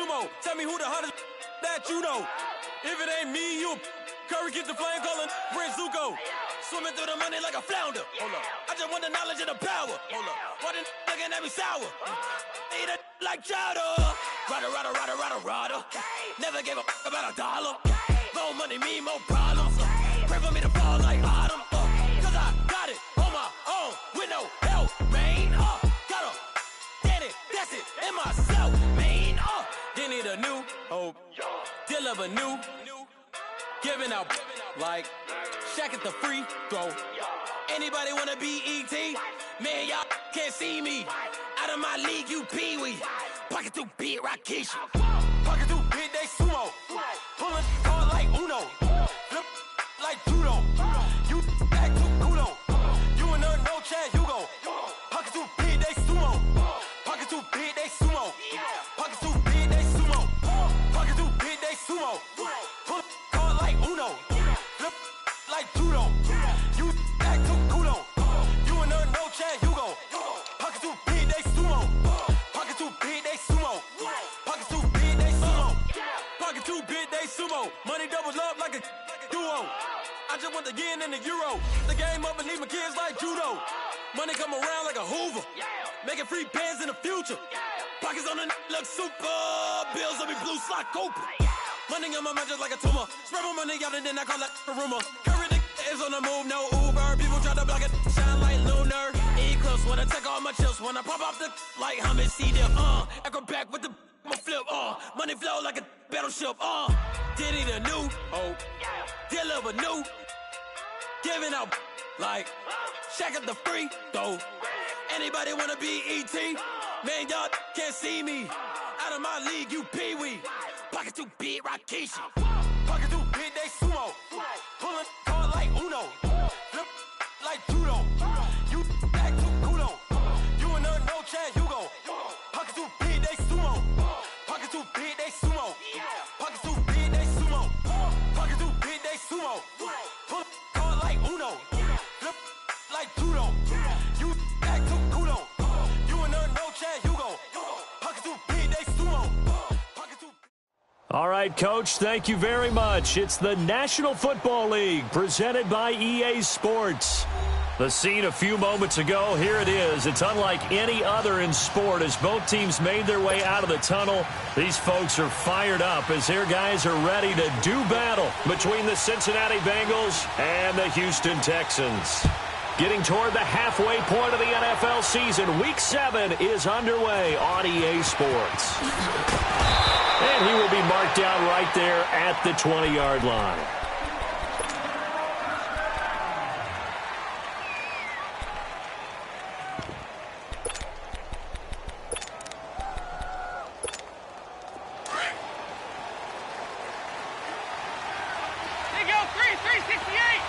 sumo. Tell me who the hottest that you know. If it ain't me, you Curry get the flame calling Prince Zuko. Swimming through the money like a flounder. Hold up. I just want the knowledge and the power. Hold up. Why the looking at me sour? Eat it like chowder. Rada. Never gave a fuck about $1. More money, me, more problems. Pray for me to fall like autumn. Cause I got it on my own with no help, man. Gotta get it, that's it, in myself, man. They need a new hope. Deal of a new. Giving out like Shaq at the free throw. Anybody wanna be ET? Man, y'all can't see me. Out of my league, you pee-wee. Pocket too big, Rakishi. Pocket too big, they sumo. Pulling hard like Uno. Flip like judo. You act too kudo. You and no Chad Hugo. Pocket too big, they sumo. Pocket too big, they sumo. Pocket too big, they sumo. Pocket too big, they sumo. Pull hard like Uno. Flip like judo. You act too kudo. You and no Chad Hugo. Pocket too big, they sumo. Pocket too big, they sumo. Pocket too big, they sumo. Pocket too big, they sumo. Money doubles up like a duo. I just want the yen and the euro. The game up and leave my kids like judo. Money come around like a Hoover. Making free bands in the future. Pockets on the look super. Bills will be blue slot Cooper. Money on my mind just like a tumor. Spread my money out and then I call that a rumor. Curry the is on the move, no Uber. People try to block it, shine like lunar. Eclipse when I take all my chips. When I pop off the like hummus, see them. Acrobat with the flip. Money flow like a battleship. Diddy the new hope. Deliver new. Giving out like Shaq at the free throw. Anybody wanna be ET? Man, y'all can't see me. Out of my league, you pee-wee. Pocket too big, Rakishi. Pocket too big, they sumo. Pulling hard like Uno. Flip like judo. You act too kudo. You and no Chad Hugo. Pocket too big, they sumo. Pocket too big, they sumo. Pocket too big, they sumo. Pocket too big, they sumo. Pull hard like Uno. Flip like judo. You act too kudo. You and no Chad Hugo. Pocket too big, they sumo. All right, Coach, thank you very much. It's the National Football League presented by EA Sports. The scene a few moments ago, here it is. It's unlike any other in sport as both teams made their way out of the tunnel. These folks are fired up as their guys are ready to do battle between the Cincinnati Bengals and the Houston Texans. Getting toward the halfway point of the NFL season, Week 7 is underway on EA Sports. And he will be marked down right there at the 20-yard line. They go 368.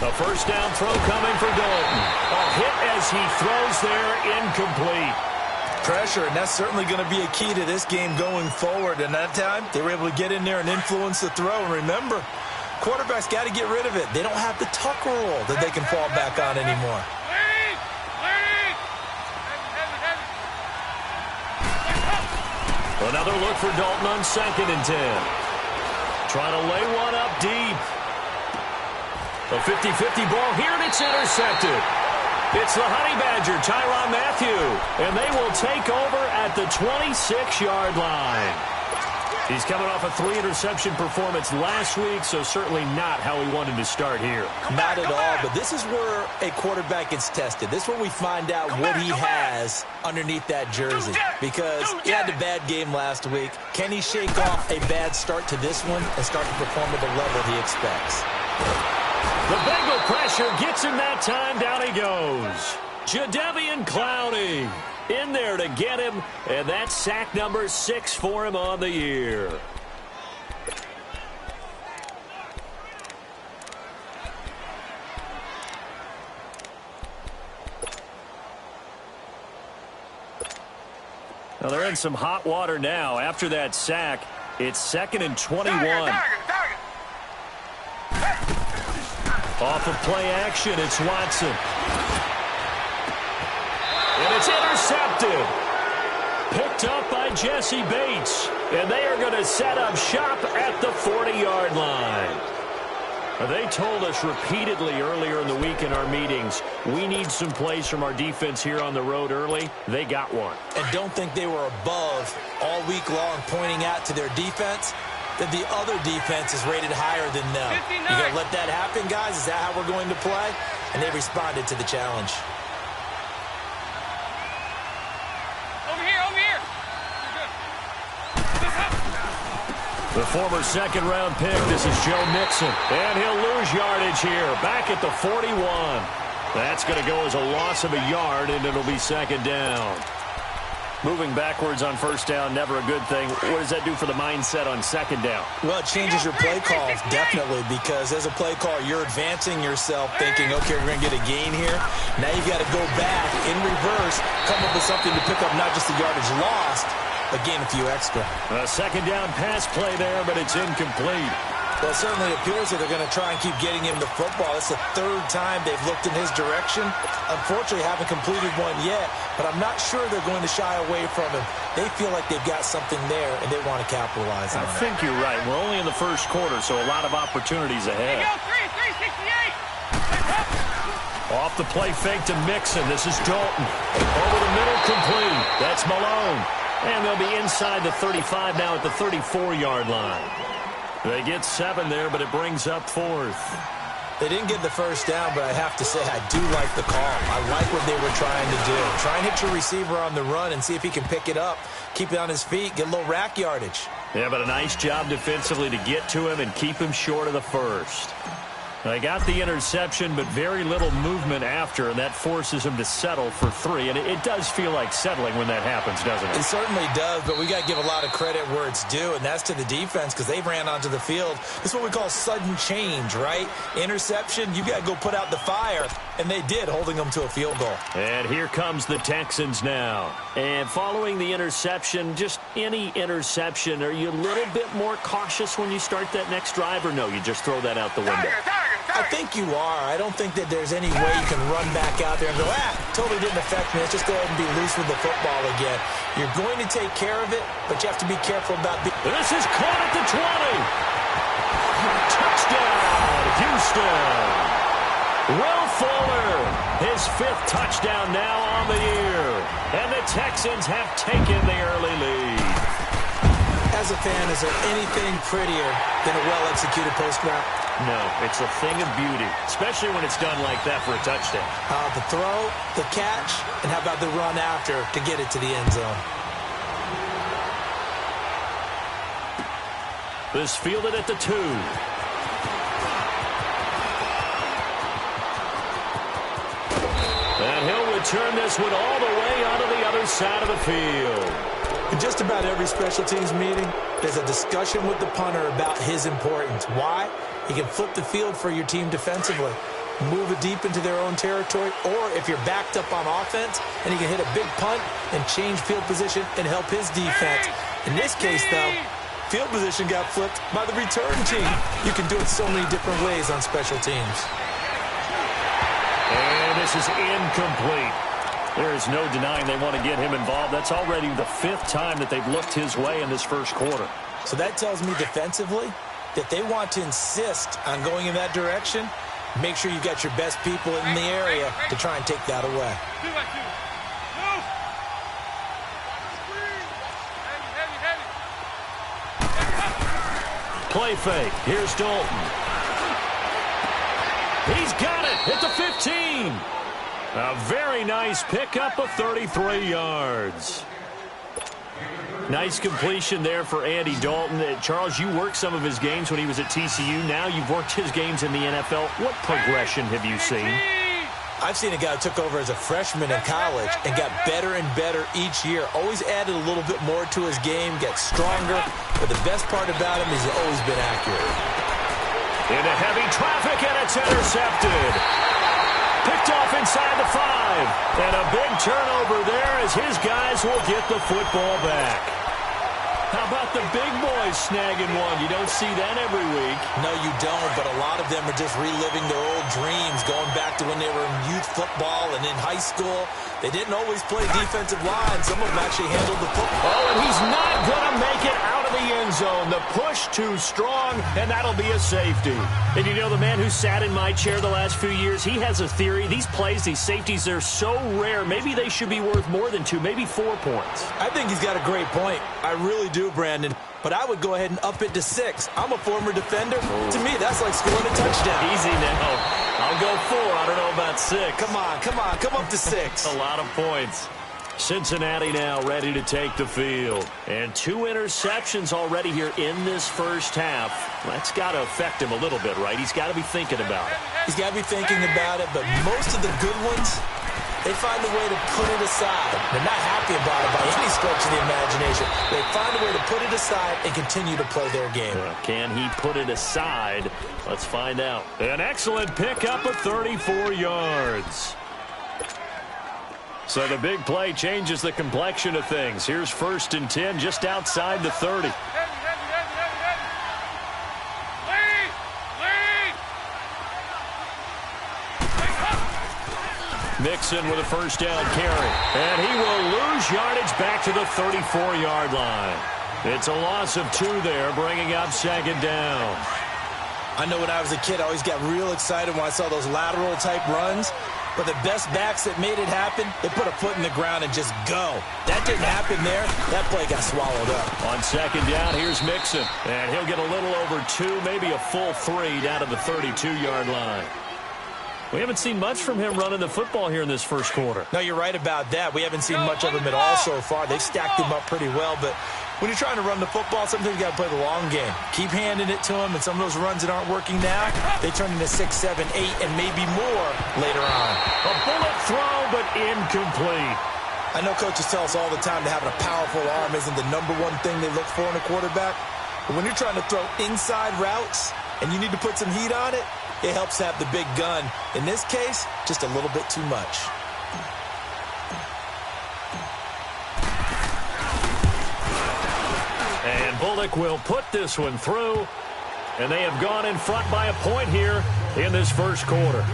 A first down throw coming for Dalton. A hit as he throws there, incomplete. Pressure, and that's certainly going to be a key to this game going forward. And that time, they were able to get in there and influence the throw. And remember, quarterbacks got to get rid of it. They don't have the Tucker rule that they can fall back on anymore. Another look for Dalton on 2nd and 10. Trying to lay one up deep. A 50-50 ball here, and it's intercepted. It's the Honey Badger, Tyrann Mathieu, and they will take over at the 26-yard line. He's coming off a 3-interception performance last week, so certainly not how he wanted to start here. Not at all, but this is where a quarterback gets tested. This is where we find out what he has underneath that jersey. Because he had a bad game last week. Can he shake off a bad start to this one and start to perform at the level he expects? The Bengal pressure gets him that time. Down he goes. Jadeveon Clowney in there to get him, and that's sack number 6 for him on the year. Now they're in some hot water now. After that sack, it's 2nd and 21. Off of play action, it's Watson. And it's intercepted. Picked up by Jesse Bates. And they are going to set up shop at the 40-yard line. They told us repeatedly earlier in the week in our meetings, we need some plays from our defense here on the road early. They got one. And don't think they were above all week long pointing out to their defense that the other defense is rated higher than them. 59. You going to let that happen, guys? Is that how we're going to play? And they responded to the challenge. Over here, over here. The former second-round pick, this is Joe Mixon. And he'll lose yardage here, back at the 41. That's going to go as a loss of a yard, and it'll be second down. Moving backwards on first down, never a good thing. What does that do for the mindset on second down? Well, it changes your play calls, definitely, because as a play caller, you're advancing yourself thinking, okay, we're going to get a gain here. Now you've got to go back in reverse, come up with something to pick up not just the yardage lost, but gain a few extra. A second down pass play there, but it's incomplete. Well, it certainly appears that they're going to try and keep getting him the football. It's the third time they've looked in his direction. Unfortunately, haven't completed one yet, but I'm not sure they're going to shy away from him. They feel like they've got something there, and they want to capitalize on it. I think you're right. We're only in the first quarter, so a lot of opportunities ahead. Go, 368. Off the play fake to Mixon. This is Dalton. Over the middle, complete. That's Malone. And they'll be inside the 35 now at the 34-yard line. They get 7 there, but it brings up 4th. They didn't get the first down, but I have to say I do like the call. I like what they were trying to do. Try and hit your receiver on the run and see if he can pick it up, keep it on his feet, get a little rack yardage. Yeah, but a nice job defensively to get to him and keep him short of the first. They got the interception, but very little movement after, and that forces him to settle for 3. And it does feel like settling when that happens, doesn't it? It certainly does, but we got to give a lot of credit where it's due, and that's to the defense because they ran onto the field. This is what we call sudden change, right? Interception, you got to go put out the fire, and they did, holding them to a field goal. And here comes the Texans now. And following the interception, just any interception, are you a little bit more cautious when you start that next drive, or no, you just throw that out the window? I think you are. I don't think that there's any way you can run back out there and go, totally didn't affect me. Let's just go ahead and be loose with the football again. You're going to take care of it, but you have to be careful about This is caught at the 20. Touchdown, Houston. Will Fuller, his 5th touchdown now on the year. And the Texans have taken the early lead. As a fan, is there anything prettier than a well-executed post route? No, it's a thing of beauty, especially when it's done like that for a touchdown. The throw, the catch, and how about the run after to get it to the end zone? This fielded at the 2. And he'll return this one all the way onto the other side of the field. In just about every special teams meeting, there's a discussion with the punter about his importance. Why? He can flip the field for your team defensively, move it deep into their own territory, or if you're backed up on offense, and he can hit a big punt and change field position and help his defense. In this case, though, field position got flipped by the return team. You can do it so many different ways on special teams. And this is incomplete. There is no denying they want to get him involved. That's already the 5th time that they've looked his way in this first quarter. So that tells me defensively that they want to insist on going in that direction. Make sure you've got your best people in the area to try and take that away. 2 by 2. Move. Heavy. Play fake. Here's Dalton. He's got it at the 15. A very nice pickup of 33 yards. Nice completion there for Andy Dalton. Charles, you worked some of his games when he was at TCU. Now you've worked his games in the NFL. What progression have you seen? I've seen a guy who took over as a freshman in college and got better and better each year. Always added a little bit more to his game, gets stronger. But the best part about him is he's always been accurate. Into heavy traffic, and it's intercepted. Picked off inside the 5. And a big turnover there as his guys will get the football back. How about the big boys snagging one? You don't see that every week. No, you don't, but a lot of them are just reliving their old dreams, going back to when they were in youth football and in high school. They didn't always play defensive line. Some of them actually handled the football. Oh, and he's not going to make it out of the end zone. The push too strong, and that'll be a safety. And you know, the man who sat in my chair the last few years, he has a theory. These plays, these safeties, they're so rare. Maybe they should be worth more than 2, maybe 4 points. I think he's got a great point. I really do, Brandon. But I would go ahead and up it to 6. I'm a former defender. To me, that's like scoring a touchdown. Easy now. I'll go 4. I don't know about 6. Come on. Come up to 6. A lot of points. Cincinnati now ready to take the field. And 2 interceptions already here in this first half. That's got to affect him a little bit, right? He's got to be thinking about it. He's got to be thinking about it, but most of the good ones, they find a way to put it aside. They're not happy about it by any stretch of the imagination. They find a way to put it aside and continue to play their game. Can he put it aside? Let's find out. An excellent pickup of 34 yards. So the big play changes the complexion of things. Here's 1st and 10 just outside the 30. Mixon with a first down carry. And he will lose yardage back to the 34-yard line. It's a loss of 2 there, bringing up 2nd down. I know when I was a kid, I always got real excited when I saw those lateral-type runs. But the best backs that made it happen, they put a foot in the ground and just go. That didn't happen there. That play got swallowed up. On 2nd down, here's Mixon. And he'll get a little over 2, maybe a full 3 down to the 32-yard line. We haven't seen much from him running the football here in this first quarter. No, you're right about that. We haven't seen much of him at all so far. They've stacked him up pretty well, but when you're trying to run the football, sometimes you got to play the long game. Keep handing it to him, and some of those runs that aren't working now, they turn into 6, 7, 8, and maybe more later on. A bullet throw, but incomplete. I know coaches tell us all the time that having a powerful arm isn't the #1 thing they look for in a quarterback. But when you're trying to throw inside routes and you need to put some heat on it, it helps have the big gun. In this case, just a little bit too much. And Bullock will put this one through. And they have gone in front by a point here in this first quarter.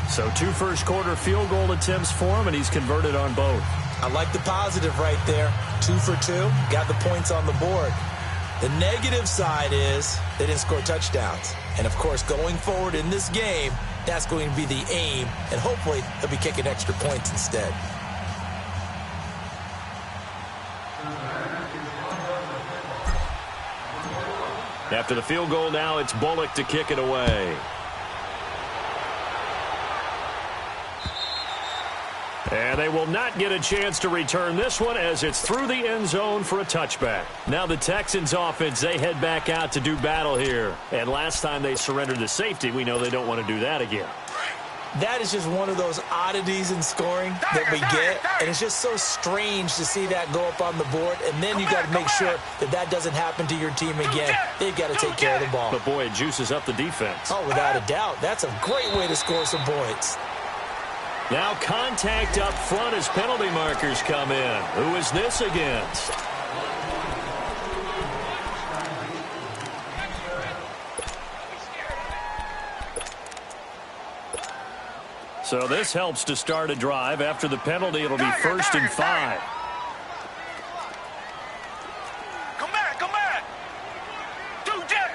So 2 first-quarter field goal attempts for him, and he's converted on both. I like the positive right there. 2 for 2, got the points on the board. The negative side is they didn't score touchdowns. And, of course, going forward in this game, that's going to be the aim, and hopefully they'll be kicking extra points instead. After the field goal now, it's Bullock to kick it away. And they will not get a chance to return this one as it's through the end zone for a touchback. Now the Texans offense, they head back out to do battle here. And last time they surrendered the safety, we know they don't want to do that again. That is just one of those oddities in scoring that we get. And it's just so strange to see that go up on the board. And then you got to make sure that that doesn't happen to your team again. They've got to take care of the ball. But, boy, it juices up the defense. Oh, without a doubt. That's a great way to score some points. Now contact up front as penalty markers come in. Who is this against? So this helps to start a drive. After the penalty, it'll be 1st and 5. Come back. 2-jet.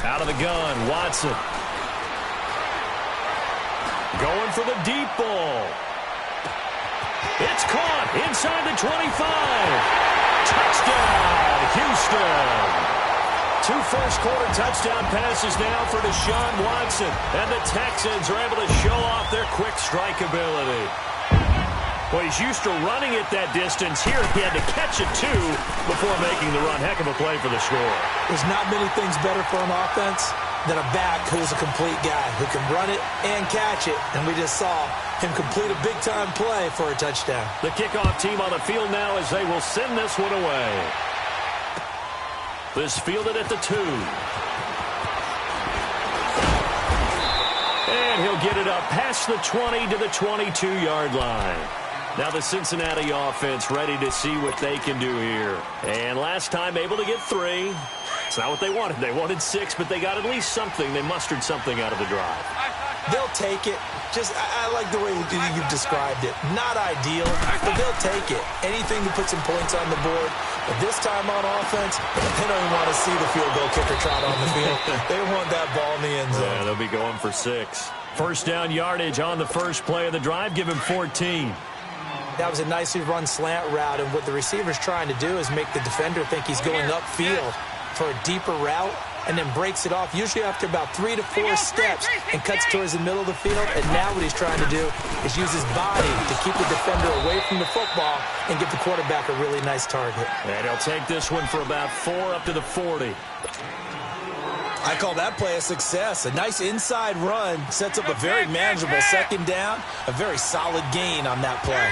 Out of the gun, Watson. Going for the deep ball. It's caught inside the 25. Touchdown, Houston. 2 first-quarter touchdown passes now for Deshaun Watson. And the Texans are able to show off their quick strike ability. Well, he's used to running it that distance. Here he had to catch it, too, before making the run. Heck of a play for the score. There's not many things better for an offense than a back who's a complete guy who can run it and catch it. And we just saw him complete a big-time play for a touchdown. The kickoff team on the field now as they will send this one away. This fielded at the 2. And he'll get it up past the 20 to the 22-yard line. Now the Cincinnati offense ready to see what they can do here. And last time able to get 3. It's not what they wanted. They wanted 6, but they got at least something. They mustered something out of the drive. They'll take it. I like the way you've described it. Not ideal, but they'll take it. Anything to put some points on the board. But this time on offense, they don't even want to see the field goal kicker trot on the field. They want that ball in the end zone. Yeah, they'll be going for 6. First down yardage on the first play of the drive. Give him 14. That was a nicely run slant route, and what the receiver's trying to do is make the defender think he's going upfield for a deeper route, and then breaks it off, usually after about 3 to 4 steps, and cuts towards the middle of the field. And now what he's trying to do is use his body to keep the defender away from the football and give the quarterback a really nice target. And he'll take this one for about 4 up to the 40. I call that play a success. A nice inside run sets up a very manageable second down, a very solid gain on that play.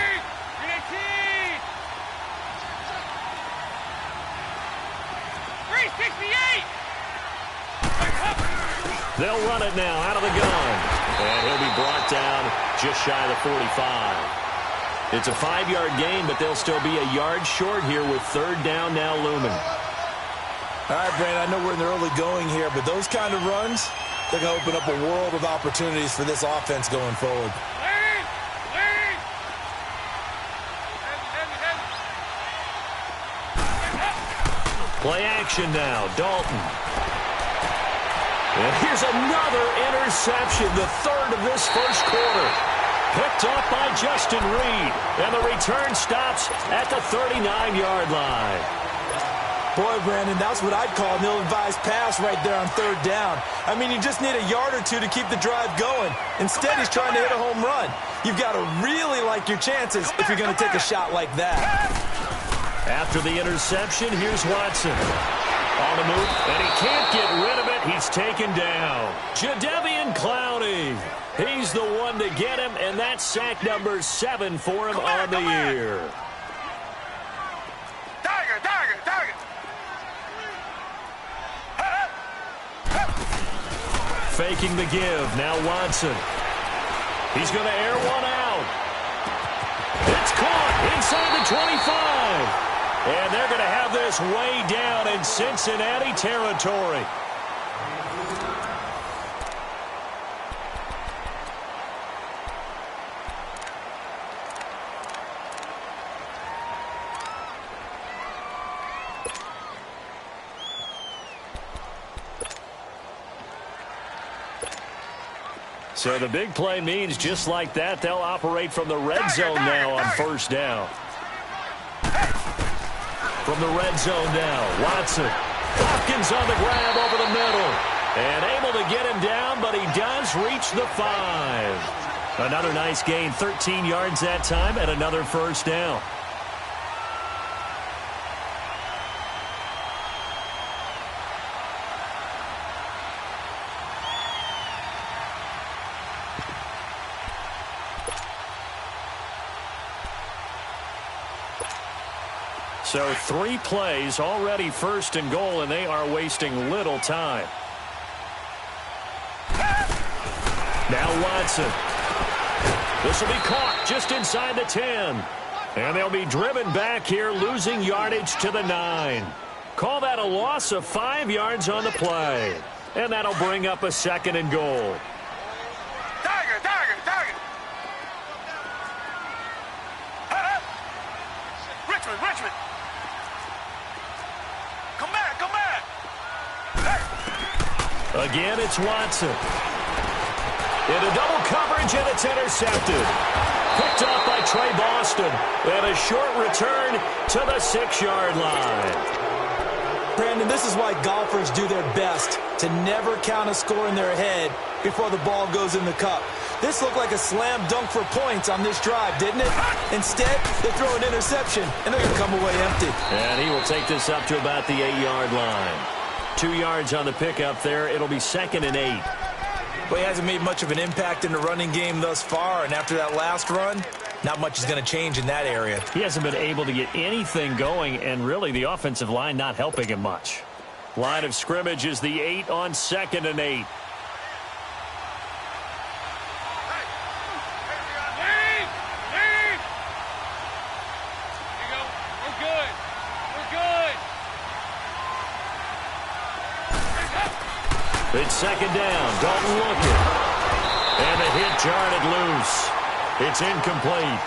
They'll run it now out of the gun. And he'll be brought down just shy of the 45. It's a 5-yard gain, but they'll still be a yard short here with third down now looming. All right, Brandon, I know we're in the early going here, but those kind of runs, they're going to open up a world of opportunities for this offense going forward. Play action now, Dalton. And here's another interception, the third of this first quarter. Picked off by Justin Reed. And the return stops at the 39-yard line. Boy, Brandon, that's what I'd call an ill-advised pass right there on third down. I mean, you just need a yard or two to keep the drive going. Instead, he's trying to hit a home run. You've got to really like your chances if you're going to take a shot like that. After the interception, here's Watson. On the move, and he can't get rid of it. He's taken down. Jadeveon Clowney. He's the one to get him, and that's sack number 7 for him on the year. Target. Faking the give. Now Watson. He's going to air one out. It's caught inside the 25. And they're going to have this way down in Cincinnati territory. So the big play means just like that, they'll operate from the red zone now on first down. From the red zone now, Watson. Hopkins on the grab over the middle. And able to get him down, but he does reach the 5. Another nice gain, 13 yards that time, and another first down. So 3 plays, already first and goal, and they are wasting little time. Now Watson. This will be caught just inside the 10. And they'll be driven back here, losing yardage to the 9. Call that a loss of 5 yards on the play. And that'll bring up a second and goal. Target. Richmond. Come back. Again, it's Watson. Into double coverage, and it's intercepted. Picked off by Trey Boston. And a short return to the 6-yard line. Brandon, this is why golfers do their best to never count a score in their head before the ball goes in the cup. This looked like a slam dunk for points on this drive, didn't it? Instead, they throw an interception, and they're going to come away empty. And he will take this up to about the 8-yard line. 2 yards on the pickup there. It'll be 2nd and 8. Well, he hasn't made much of an impact in the running game thus far, and after that last run, not much is going to change in that area. He hasn't been able to get anything going, and really the offensive line not helping him much. Line of scrimmage is the 8 on 2nd and 8. It's second down. Dalton looking. And the hit jarred it loose. It's incomplete.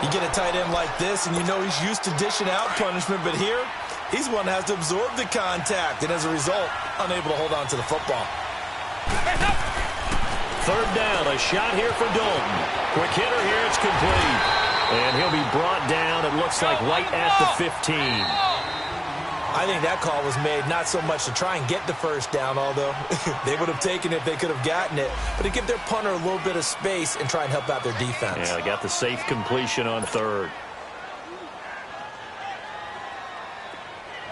You get a tight end like this, and you know he's used to dishing out punishment, but here, he's one that has to absorb the contact, and as a result, unable to hold on to the football. Third down, a shot here for Dalton. Quick hitter here, it's complete. And he'll be brought down, it looks like, right at the 15. I think that call was made not so much to try and get the first down, although they would have taken it if they could have gotten it, but to give their punter a little bit of space and try and help out their defense. Yeah, they got the safe completion on third.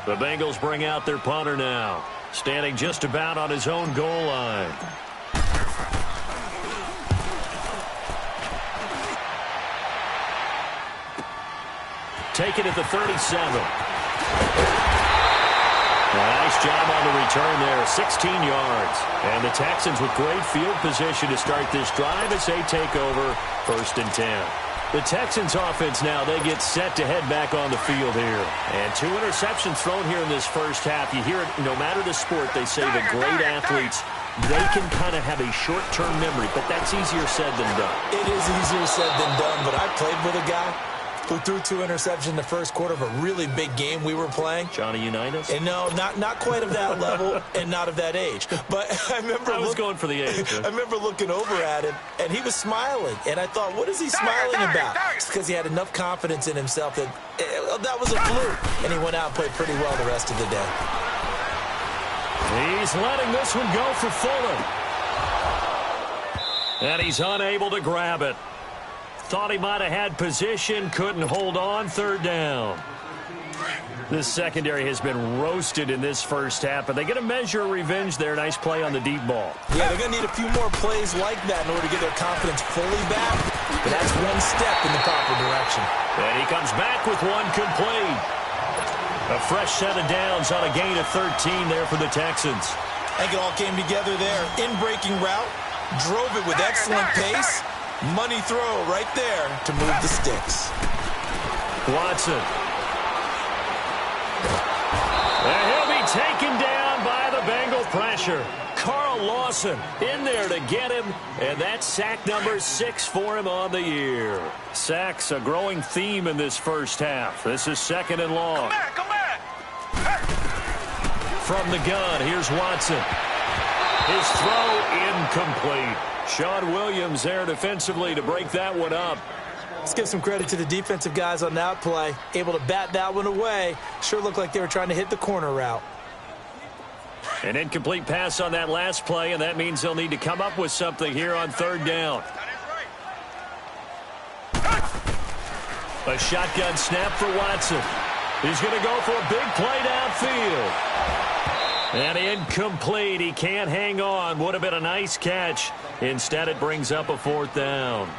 The Bengals bring out their punter now, standing just about on his own goal line. Take it at the 37. Nice job on the return there, 16 yards. And the Texans with great field position to start this drive as they take over 1st and 10. The Texans offense now, they get set to head back on the field here. And 2 interceptions thrown here in this first half. You hear it, no matter the sport, they say the great athletes, they can kind of have a short-term memory, but that's easier said than done. It is easier said than done, but I played with a guy who threw 2 interceptions in the first quarter of a really big game we were playing. Johnny Unitas? And no, not quite of that level and not of that age. But I was going for the age. I remember looking over at him, and he was smiling. And I thought, what is he smiling about? It's because he had enough confidence in himself that that was a fluke. And he went out and played pretty well the rest of the day. He's letting this one go for Fuller. And he's unable to grab it. Thought he might have had position, couldn't hold on, 3rd down. This secondary has been roasted in this first half, but they get a measure of revenge there. Nice play on the deep ball. Yeah, they're going to need a few more plays like that in order to get their confidence fully back, but that's one step in the proper direction. And he comes back with one complete. A fresh set of downs on a gain of 13 there for the Texans. I think it all came together there. In-breaking route, drove it with excellent pace. Money throw right there to move the sticks. Watson. And he'll be taken down by the Bengal pressure. Carl Lawson in there to get him, and that's sack number 6 for him on the year. Sacks a growing theme in this first half. This is 2nd and long. Come back. From the gun, here's Watson. His throw incomplete. Sean Williams there defensively to break that one up. Let's give some credit to the defensive guys on that play. Able to bat that one away. Sure looked like they were trying to hit the corner route. An incomplete pass on that last play, and that means they'll need to come up with something here on 3rd down. A shotgun snap for Watson. He's going to go for a big play downfield. And incomplete. He can't hang on. Would have been a nice catch. Instead, it brings up a 4th down.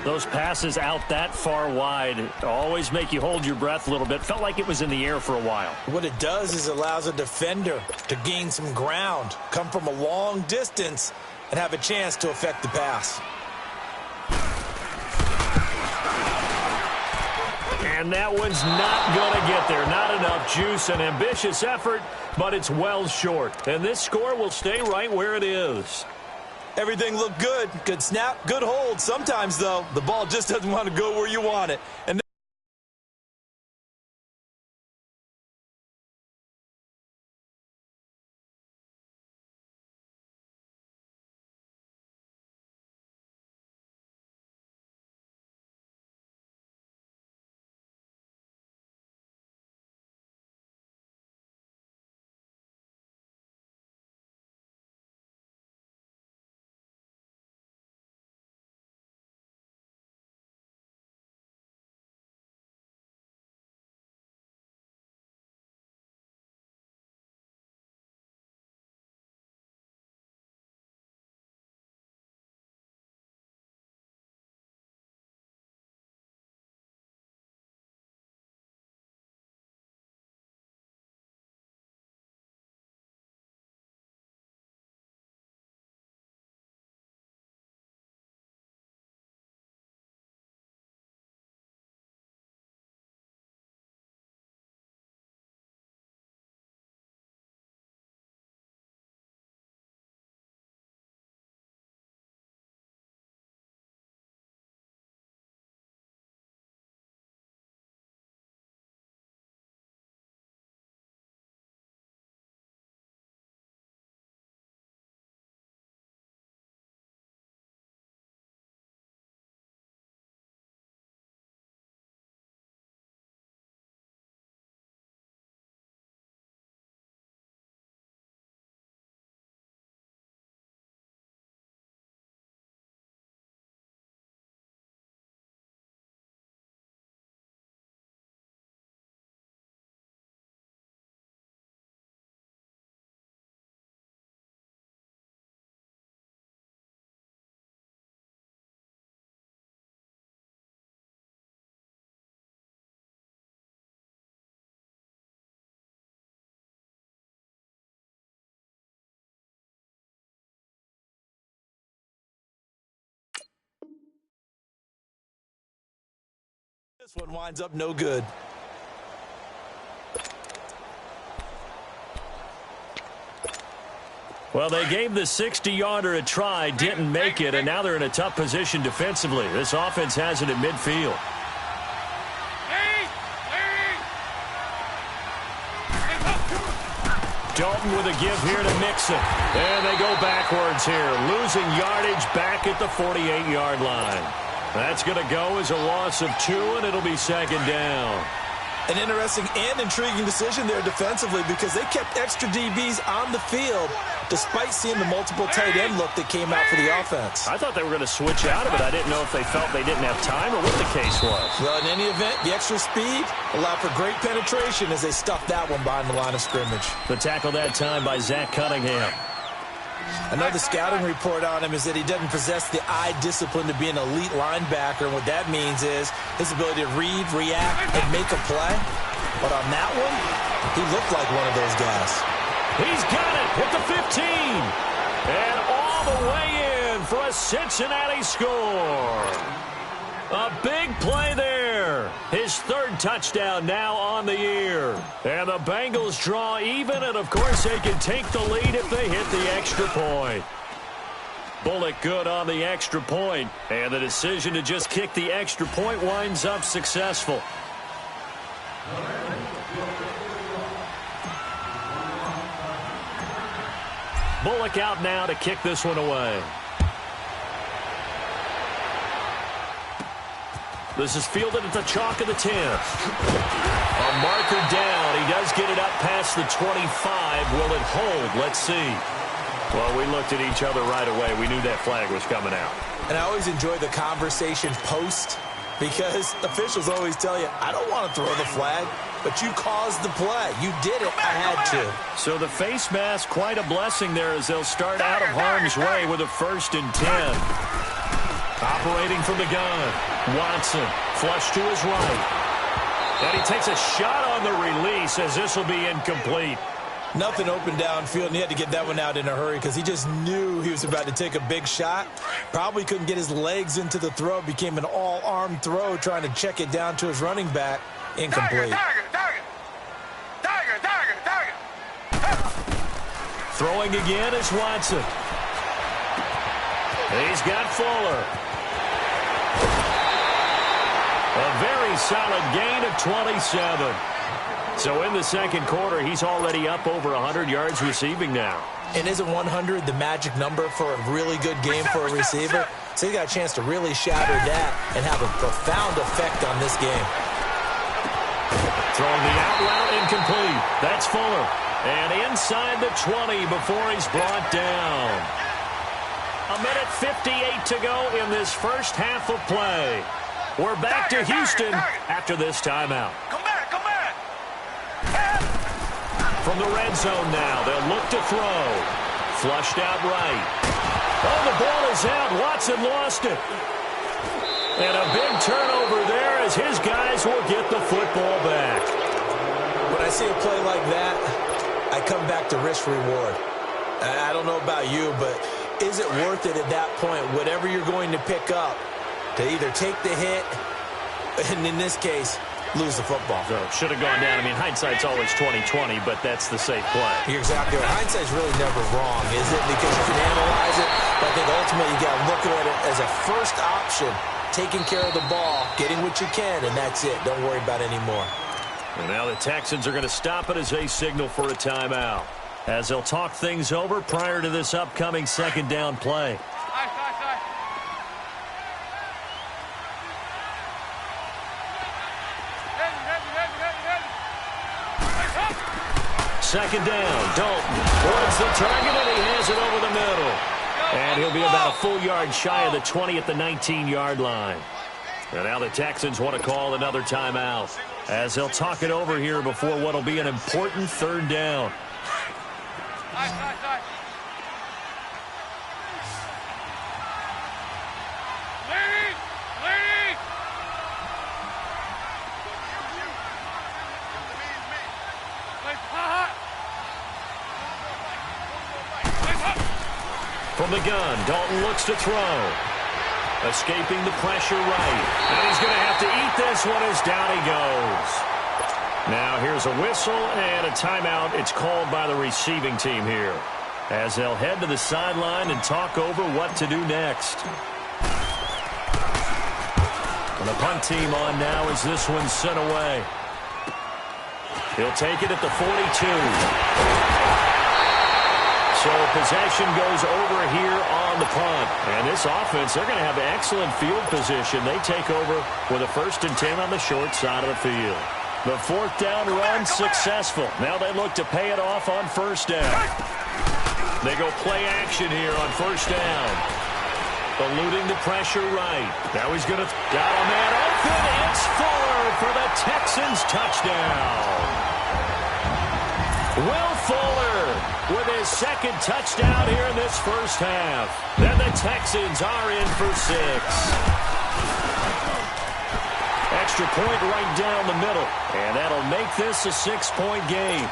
Those passes out that far wide always make you hold your breath a little bit. Felt like it was in the air for a while. What it does is it allows a defender to gain some ground, come from a long distance, and have a chance to affect the pass. And that one's not going to get there. Not enough juice. An ambitious effort, but it's well short. And this score will stay right where it is. Everything looked good. Good snap, good hold. Sometimes, though, the ball just doesn't want to go where you want it. And This one winds up no good. Well, they gave the 60-yarder a try, didn't make it, and now they're in a tough position defensively. This offense has it at midfield. Dalton with a give here to Mixon. And they go backwards here, losing yardage back at the 48-yard line. That's going to go as a loss of 2, and it'll be second down. An interesting and intriguing decision there defensively because they kept extra DBs on the field despite seeing the multiple tight end look that came out for the offense. I thought they were going to switch out of it. I didn't know if they felt they didn't have time or what the case was. Well, in any event, the extra speed allowed for great penetration as they stuffed that one behind the line of scrimmage. The tackle that time by Zach Cunningham. Another scouting report on him is that he doesn't possess the eye discipline to be an elite linebacker. And what that means is his ability to read, react, and make a play. But on that one, he looked like one of those guys. He's got it at the 15. And all the way in for a Cincinnati score. A big play there. His third touchdown now on the year. And the Bengals draw even, and of course they can take the lead if they hit the extra point. Bullock good on the extra point, and the decision to just kick the extra point winds up successful. Bullock out now to kick this one away. This is fielded at the chalk of the 10. A marker down. He does get it up past the 25. Will it hold? Let's see. Well, we looked at each other right away. We knew that flag was coming out. And I always enjoy the conversation post because officials always tell you, I don't want to throw the flag, but you caused the play. You did it. I had to. So the face mask, quite a blessing there as they'll start out of harm's way with a 1st and 10. Operating from the gun, Watson, flush to his right. And he takes a shot on the release as this will be incomplete. Nothing open downfield, and he had to get that one out in a hurry because he just knew he was about to take a big shot. Probably couldn't get his legs into the throw. Became an all-arm throw trying to check it down to his running back. Incomplete. Throwing again is Watson. He's got Fuller. A very solid gain of 27. So in the second quarter, he's already up over 100 yards receiving now. And isn't 100 the magic number for a really good game for a receiver? So he got a chance to really shatter that and have a profound effect on this game. Throwing the out route incomplete. That's Fuller. And inside the 20 before he's brought down. A minute 58 to go in this first half of play. We're back to Houston after this timeout. Come back, come back. From the red zone now, they'll look to throw. Flushed out right. Oh, the ball is out. Watson lost it. And a big turnover there as his guys will get the football back. When I see a play like that, I come back to risk-reward. I don't know about you, but is it worth it at that point, whatever you're going to pick up, to either take the hit, and in this case, lose the football? So should have gone down. I mean, hindsight's always 20/20, but that's the safe play. You're exactly right. Hindsight's really never wrong, is it? Because you can analyze it, but I think ultimately you got to look at it as a first option, taking care of the ball, getting what you can, and that's it. Don't worry about any more. And now the Texans are going to stop it as they signal for a timeout, as they'll talk things over prior to this upcoming second down play. Second down, Dalton towards the target, and he has it over the middle. And he'll be about a full yard shy of the 20 at the 19-yard line. And now the Texans want to call another timeout, as they'll talk it over here before what will be an important third down. From the gun, Dalton looks to throw. Escaping the pressure right. And he's going to have to eat this one as down he goes. Now here's a whistle and a timeout. It's called by the receiving team here, as they'll head to the sideline and talk over what to do next. And the punt team on now as this one's sent away. He'll take it at the 42. So possession goes over here on the punt. And this offense, they're going to have excellent field position. They take over with a 1st and 10 on the short side of the field. The 4th down run successful. Now they look to pay it off on 1st down. They go play action here on 1st down. Eluding the pressure right. Now he's going to got a man open. It's Fuller for the Texans touchdown. Will Fuller with his 2nd touchdown here in this 1st half. Then the Texans are in for 6. Extra point right down the middle. And that'll make this a 6-point game.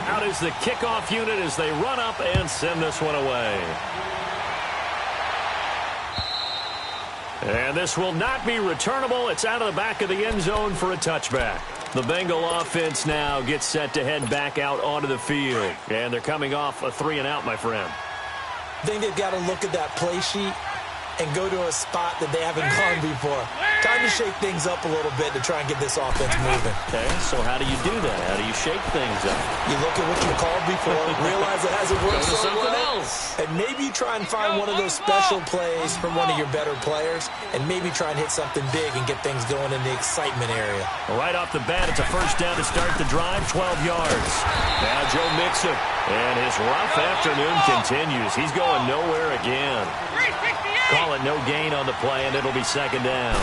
Out is the kickoff unit as they run up and send this one away. And this will not be returnable. It's out of the back of the end zone for a touchback. The Bengal offense now gets set to head back out onto the field. And they're coming off a 3-and-out, my friend. I think they've got to look at that play sheet and go to a spot that they haven't gone before. Time to shake things up a little bit to try and get this offense moving. Okay, so how do you do that? How do you shake things up? You look at what you called before, realize it hasn't worked Go to so something well, else. and maybe try and find one of those special plays from one of your better players, and maybe try and hit something big and get things going in the excitement area. Right off the bat, it's a 1st down to start the drive, 12 yards. Now Joe Mixon, and his rough afternoon continues. He's going nowhere again. Call it no gain on the play, and it'll be 2nd down.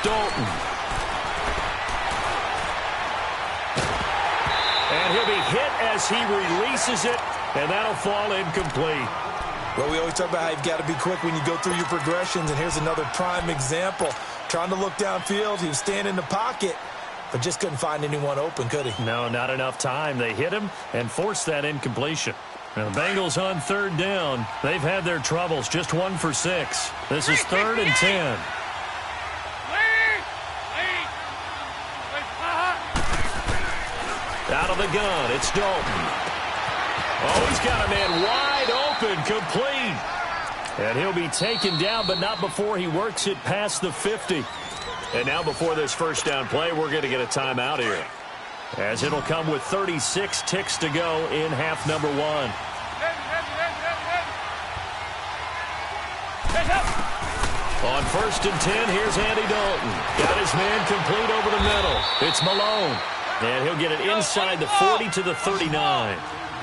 Dalton. And he'll be hit as he releases it, and that'll fall incomplete. Well, we always talk about how you've got to be quick when you go through your progressions, and here's another prime example. Trying to look downfield, he was standing in the pocket, but just couldn't find anyone open, could he? No, not enough time. They hit him and forced that incompletion. Now the Bengals on 3rd down. They've had their troubles, just 1 for 6. This is 3rd and 10. Out of the gun, it's Dalton. Oh, he's got a man wide open, complete. And he'll be taken down, but not before he works it past the 50. And now before this 1st down play, we're going to get a timeout here, as it'll come with 36 ticks to go in half number 1. On 1st and 10, here's Andy Dalton. Got his man complete over the middle. It's Malone. And he'll get it inside the 40 to the 39.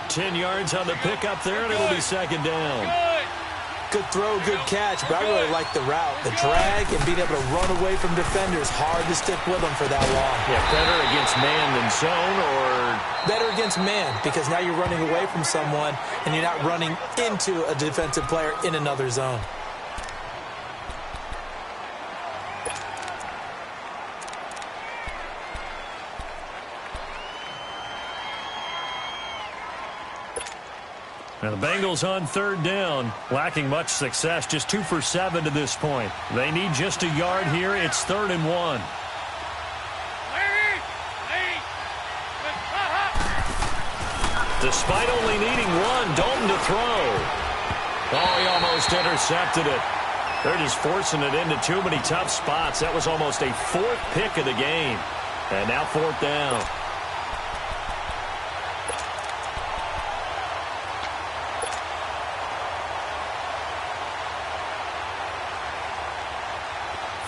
10 yards on the pickup there, and it'll be 2nd down. Good throw, good catch, but I really like the route. The drag and being able to run away from defenders, hard to stick with them for that long. Yeah, better against man than zone, or? Better against man, because now you're running away from someone, and you're not running into a defensive player in another zone. Now the Bengals on 3rd down, lacking much success, just 2 for 7 to this point. They need just a yard here. It's 3rd and 1. Despite only needing 1, Dalton to throw. Oh, he almost intercepted it. They're just forcing it into too many tough spots. That was almost a 4th pick of the game. And now 4th down.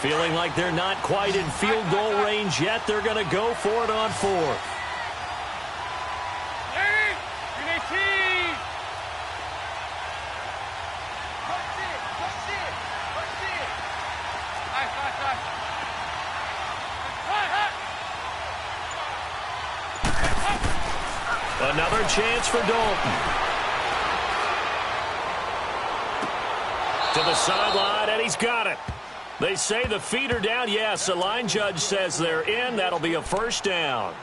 Feeling like they're not quite in field goal range yet. They're going to go for it on 4th. Another chance for Dalton. To the sideline, and he's got it. They say the feet are down. Yes, the line judge says they're in. That'll be a first down.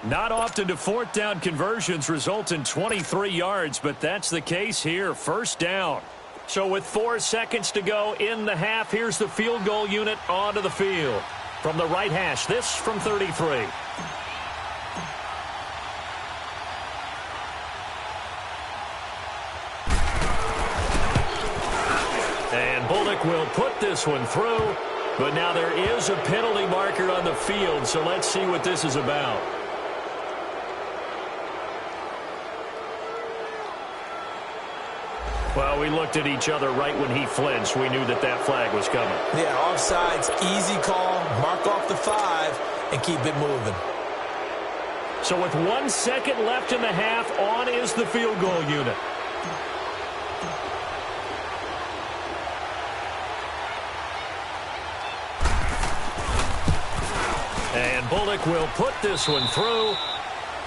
Not often do fourth down conversions result in 23 yards, but that's the case here. First down. So with 4 seconds to go in the half, here's the field goal unit onto the field. From the right hash, this from 33. And Bullock will put this one through, but now there is a penalty marker on the field, so let's see what this is about. Well, we looked at each other right when he flinched. We knew that that flag was coming. Yeah, offsides, easy call, mark off the 5, and keep it moving. So with 1 second left in the half, on is the field goal unit. And Bullock will put this one through.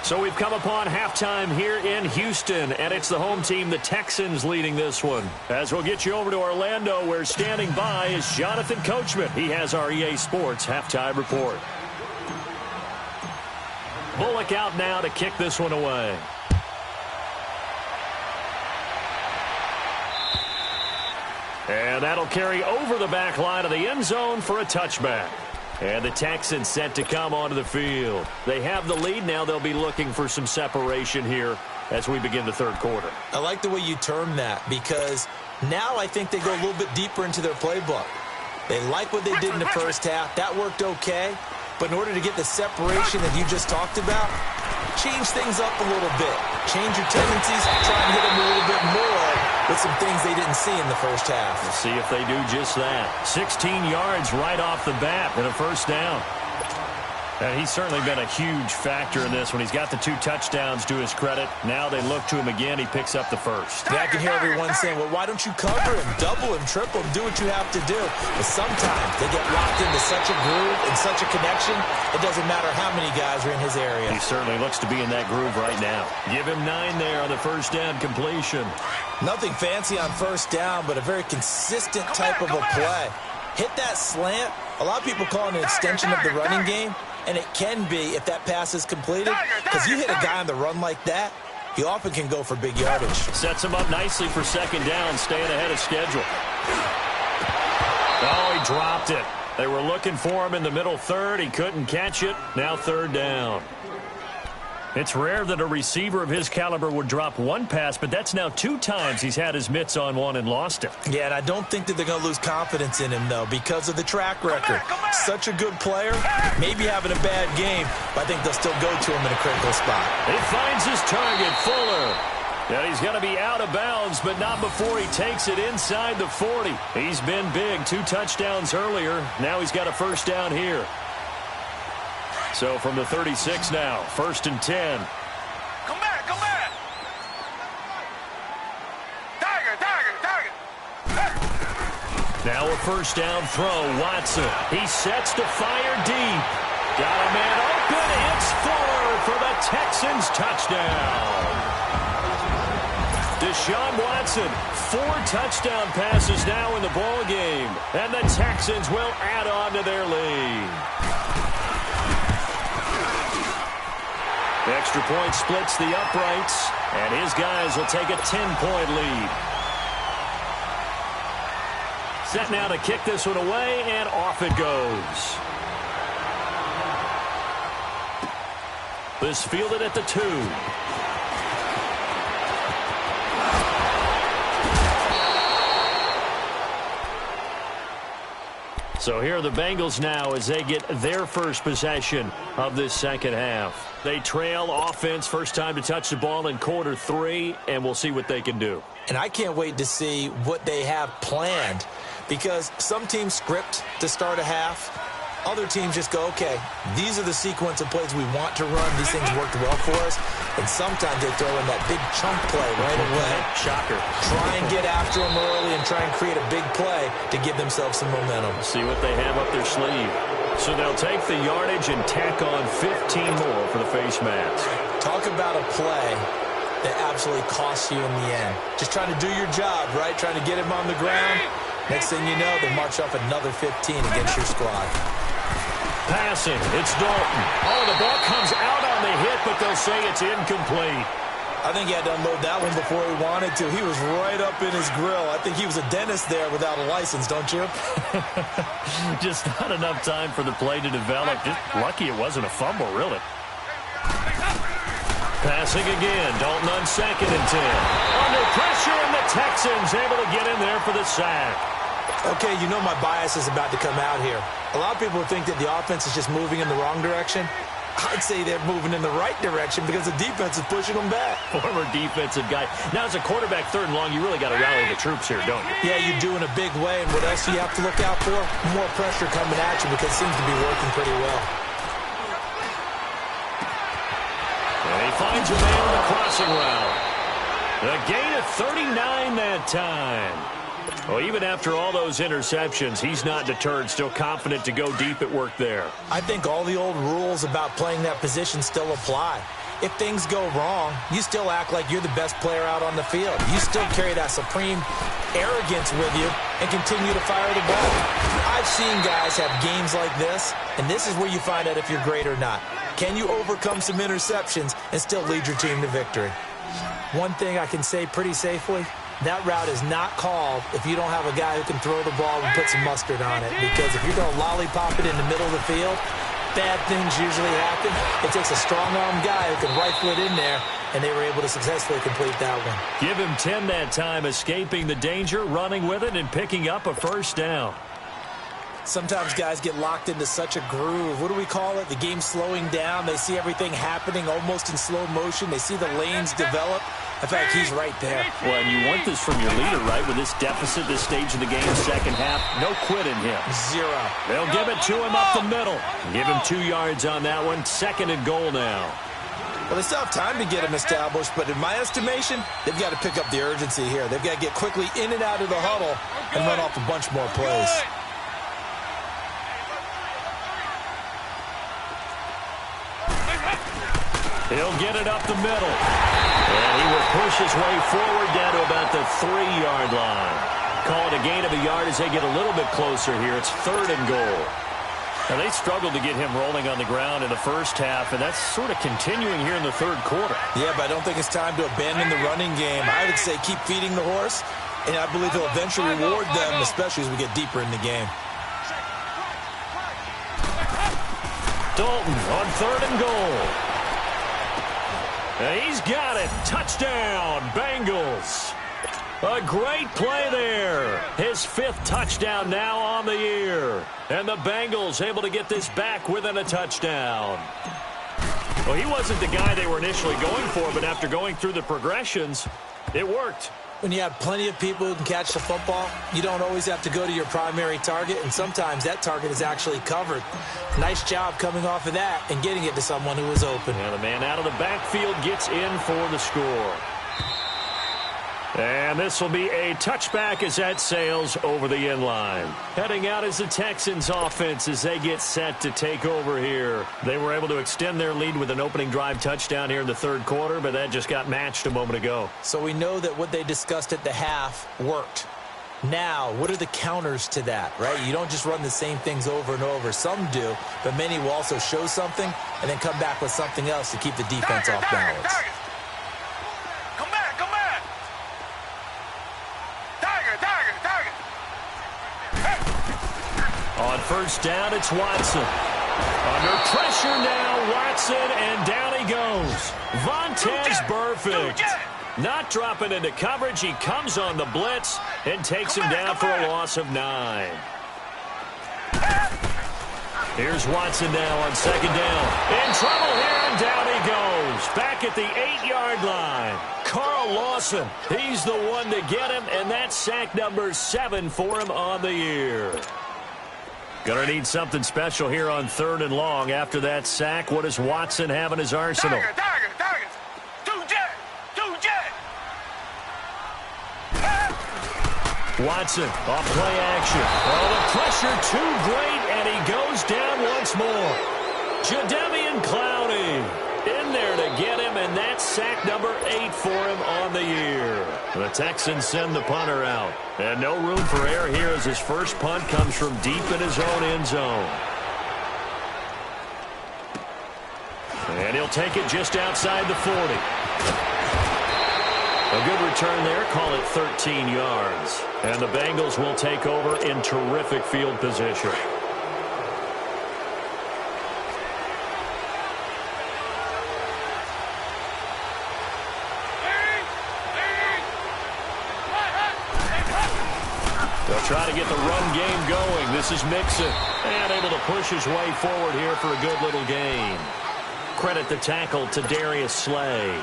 So we've come upon halftime here in Houston, and it's the home team, the Texans, leading this one. As we'll get you over to Orlando, where standing by is Jonathan Coachman. He has our EA Sports halftime report. Bullock out now to kick this one away. And that'll carry over the back line of the end zone for a touchback. And the Texans set to come onto the field. They have the lead. Now they'll be looking for some separation here as we begin the third quarter. I like the way you term that, because now I think they go a little bit deeper into their playbook. They like what they did in the first half. That worked okay. But in order to get the separation that you just talked about, change things up a little bit. Change your tendencies, try and hit them a little bit more with some things they didn't see in the first half. We'll see if they do just that. 16 yards right off the bat and a first down. And he's certainly been a huge factor in this when he's got the 2 touchdowns to his credit. Now they look to him again. He picks up the first. Yeah, I can hear everyone saying, well, why don't you cover him, double him, triple him, do what you have to do. But sometimes they get locked into such a groove and such a connection, it doesn't matter how many guys are in his area. He certainly looks to be in that groove right now. Give him 9 there on the first down completion. Nothing fancy on first down, but a very consistent type of a play. Hit that slant. A lot of people call it an extension of the running game. And it can be if that pass is completed, because you hit a guy on the run like that, he often can go for big yardage. Sets him up nicely for second down, staying ahead of schedule. Oh, he dropped it. They were looking for him in the middle third. He couldn't catch it. Now third down. It's rare that a receiver of his caliber would drop one pass, but that's now 2 times he's had his mitts on one and lost it. Yeah, and I don't think that they're going to lose confidence in him, though, because of the track record. Such a good player, maybe having a bad game, but I think they'll still go to him in a critical spot. He finds his target, Fuller. And he's going to be out of bounds, but not before he takes it inside the 40. He's been big, 2 touchdowns earlier. Now he's got a first down here. So from the 36 now, 1st and 10. Come back, come back. Tiger. Now a first down throw, Watson. He sets to fire deep. Got a man open. It's Fuller for the Texans touchdown. Deshaun Watson, 4 touchdown passes now in the ball game. And the Texans will add on to their lead. Extra point splits the uprights, and his guys will take a 10-point lead. Set now to kick this one away, and off it goes. This fielded at the 2. So here are the Bengals now as they get their first possession of this second half. They trail offense, first time to touch the ball in quarter 3, and we'll see what they can do. And I can't wait to see what they have planned, because some teams script to start a half. Other teams just go, okay, these are the sequence of plays we want to run. These things worked well for us. And sometimes they throw in that big chunk play right away. Shocker. Try and get after them early and try and create a big play to give themselves some momentum. See what they have up their sleeve. So they'll take the yardage and tack on 15 more for the face mask. Talk about a play that absolutely costs you in the end. Just trying to do your job, right? Trying to get him on the ground. Next thing you know, they march off another 15 against your squad. Passing, it's Dalton. Oh, the ball comes out on the hit, but they'll say it's incomplete. I think he had to unload that one before he wanted to. He was right up in his grill. I think he was a dentist there without a license, don't you? Just not enough time for the play to develop. Just lucky it wasn't a fumble, really. Passing again. Dalton on 2nd and 10. Under pressure, and the Texans able to get in there for the sack. Okay, you know my bias is about to come out here. A lot of people think that the offense is just moving in the wrong direction. I'd say they're moving in the right direction because the defense is pushing them back. Former defensive guy. Now, as a quarterback, 3rd and long, you really got to rally the troops here, don't you? Yeah, you do in a big way. And what else do you have to look out for? More pressure coming at you because it seems to be working pretty well. And he finds a man on the crossing route. A gain of 39 that time. Well, even after all those interceptions, he's not deterred, still confident to go deep at work there. I think all the old rules about playing that position still apply. If things go wrong, you still act like you're the best player out on the field. You still carry that supreme arrogance with you and continue to fire the ball. I've seen guys have games like this, and this is where you find out if you're great or not. Can you overcome some interceptions and still lead your team to victory? One thing I can say pretty safely, that route is not called if you don't have a guy who can throw the ball and put some mustard on it. Because if you're going to lollipop it in the middle of the field, bad things usually happen. It takes a strong-arm guy who can rifle it in there, and they were able to successfully complete that one. Give him 10 that time, escaping the danger, running with it, and picking up a 1st down. Sometimes guys get locked into such a groove. What do we call it? The game's slowing down. They see everything happening almost in slow motion. They see the lanes develop. I feel like he's right there. Well, and you want this from your leader, right? With this deficit, this stage of the game, 2nd half, no quit in him. 0. They'll give it to him up the middle. Give him 2 yards on that one. 2nd and goal now. Well, they still have time to get him established, but in my estimation, they've got to pick up the urgency here. They've got to get quickly in and out of the huddle and run off a bunch more plays. He'll get it up the middle. And he will push his way forward down to about the 3-yard line. Call it a gain of a yard as they get a little bit closer here. It's 3rd and goal. Now, they struggled to get him rolling on the ground in the 1st half, and that's sort of continuing here in the 3rd quarter. Yeah, but I don't think it's time to abandon the running game. I would say keep feeding the horse, and I believe he'll eventually reward them, especially as we get deeper in the game. Dalton on 3rd and goal. And he's got it. Touchdown, Bengals. A great play there. His 5th touchdown now on the year. And the Bengals able to get this back within a touchdown. Well, he wasn't the guy they were initially going for, but after going through the progressions, it worked. When you have plenty of people who can catch the football, you don't always have to go to your primary target, and sometimes that target is actually covered. Nice job coming off of that and getting it to someone who was open. And the man out of the backfield gets in for the score. And this will be a touchback as that sails over the end line. Heading out is the Texans offense as they get set to take over here. They were able to extend their lead with an opening drive touchdown here in the 3rd quarter, but that just got matched a moment ago. So we know that what they discussed at the half worked. Now, what are the counters to that, right? You don't just run the same things over and over. Some do, but many will also show something and then come back with something else to keep the defense off balance. Come back, come back. Target. On 1st down, it's Watson. Under pressure now, Watson, and down he goes. Vontaze Burfict. Not dropping into coverage. He comes on the blitz and takes him down for a loss of 9. Here's Watson now on 2nd down. In trouble here, and down he goes. Back at the 8-yard line. Carl Lawson, he's the one to get him, and that's sack number 7 for him on the year. Gonna need something special here on 3rd and long. After that sack, what does Watson have in his arsenal? Target. 2 jet. Watson off play action. Oh, the pressure too great, and he goes down once more. Jadeveon Clowney in there to get him, and that's sack number 8 for him on the year. The Texans send the punter out. And no room for error here as his first punt comes from deep in his own end zone. And he'll take it just outside the 40. A good return there, call it 13 yards. And the Bengals will take over in terrific field position. They'll try to get the run game going. This is Mixon. And able to push his way forward here for a good little gain. Credit the tackle to Darius Slay.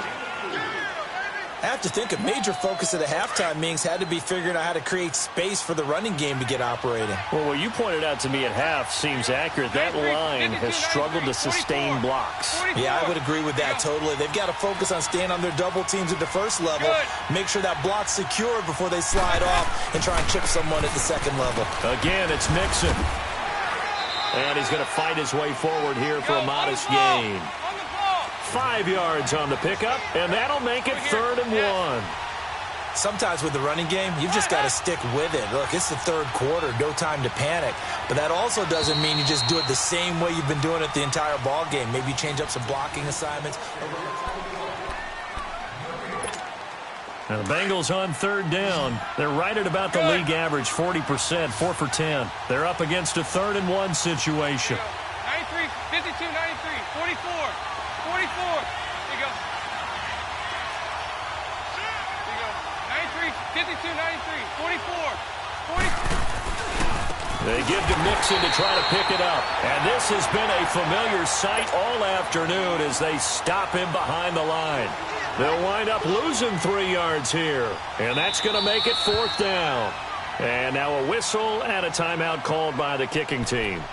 I have to think a major focus of the halftime meetings had to be figuring out how to create space for the running game to get operating. Well, what you pointed out to me at half seems accurate. That line has struggled to sustain blocks. Yeah, I would agree with that totally. They've got to focus on staying on their double teams at the first level, make sure that block's secure before they slide off and try and chip someone at the second level. Again, it's Mixon. And he's going to fight his way forward here for a modest gain. 5 yards on the pickup, and that'll make it 3rd and 1. Sometimes with the running game, you've just got to stick with it. Look, it's the third quarter, no time to panic. But that also doesn't mean you just do it the same way you've been doing it the entire ball game. Maybe change up some blocking assignments. Now the Bengals on 3rd down. They're right at about the league average, 40%, 4 for 10. They're up against a 3rd and 1 situation. 93, 52, 93, 44, 44. There you go. There you go. 93, 52, 93, 44, 44. They give to Mixon to try to pick it up. And this has been a familiar sight all afternoon as they stop him behind the line. They'll wind up losing 3 yards here. And that's going to make it 4th down. And now a whistle and a timeout called by the kicking team.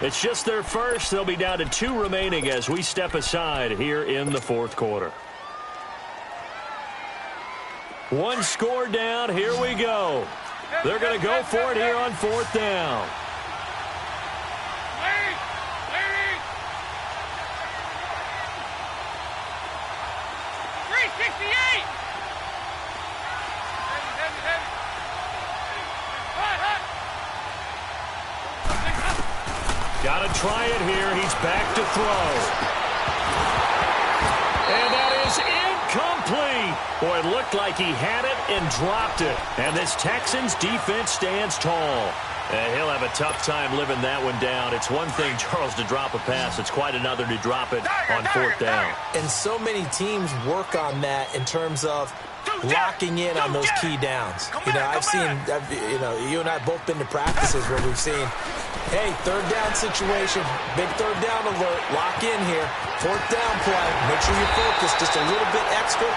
It's just their first. They'll be down to 2 remaining as we step aside here in the 4th quarter. 1 score down. Here we go. They're going to go for it here on 4th down. 368. Got to try it here. He's back to throw. And that is incomplete. Boy, it looked like he had it and dropped it. And this Texans defense stands tall. And he'll have a tough time living that one down. It's one thing, Charles, to drop a pass. It's quite another to drop it on 4th down. And so many teams work on that in terms of locking in on those key downs. You know, I've seen, you and I have both been to practices where we've seen, hey, 3rd down situation, big 3rd down alert, lock in here, 4th down play, make sure you focus just a little bit extra.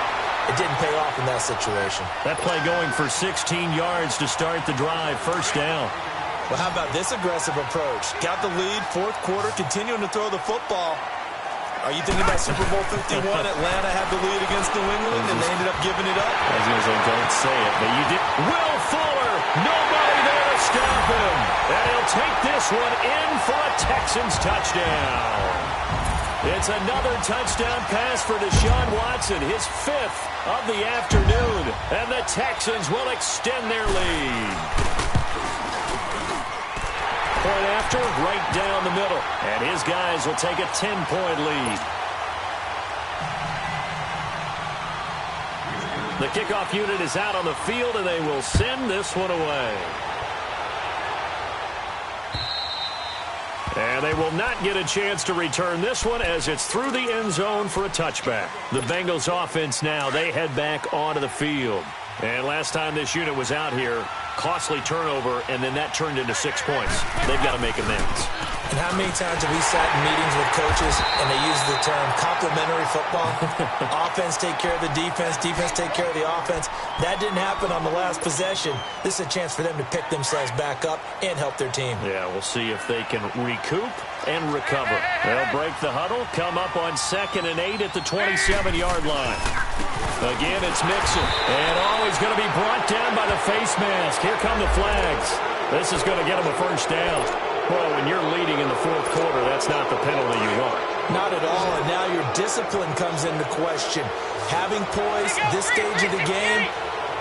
It didn't pay off in that situation. That play going for 16 yards to start the drive, 1st down. Well, how about this aggressive approach? Got the lead, 4th quarter, continuing to throw the football. Are you thinking about Super Bowl 51? Atlanta had the lead against New England, and they ended up giving it up. I was going to say, don't say it, but you did. Will Fuller, nobody there to stop him. And he'll take this one in for a Texans touchdown. It's another touchdown pass for Deshaun Watson, his 5th of the afternoon. And the Texans will extend their lead. Point after, right down the middle. And his guys will take a 10-point lead. The kickoff unit is out on the field, and they will send this one away. And they will not get a chance to return this one as it's through the end zone for a touchback. The Bengals offense now, they head back onto the field. And last time this unit was out here, costly turnover, and then that turned into 6 points. They've got to make amends. And how many times have we sat in meetings with coaches and they use the term complementary football? Offense take care of the defense, defense take care of the offense. That didn't happen on the last possession. This is a chance for them to pick themselves back up and help their team. Yeah, we'll see if they can recoup and recover. They'll break the huddle, come up on 2nd and 8 at the 27-yard line. Again, it's Mixon. And he's going to be brought down by the face mask. Here come the flags. This is going to get him a 1st down. Well, when you're leading in the fourth quarter, that's not the penalty you want. Not at all, and now your discipline comes into question. Having poise this stage of the game,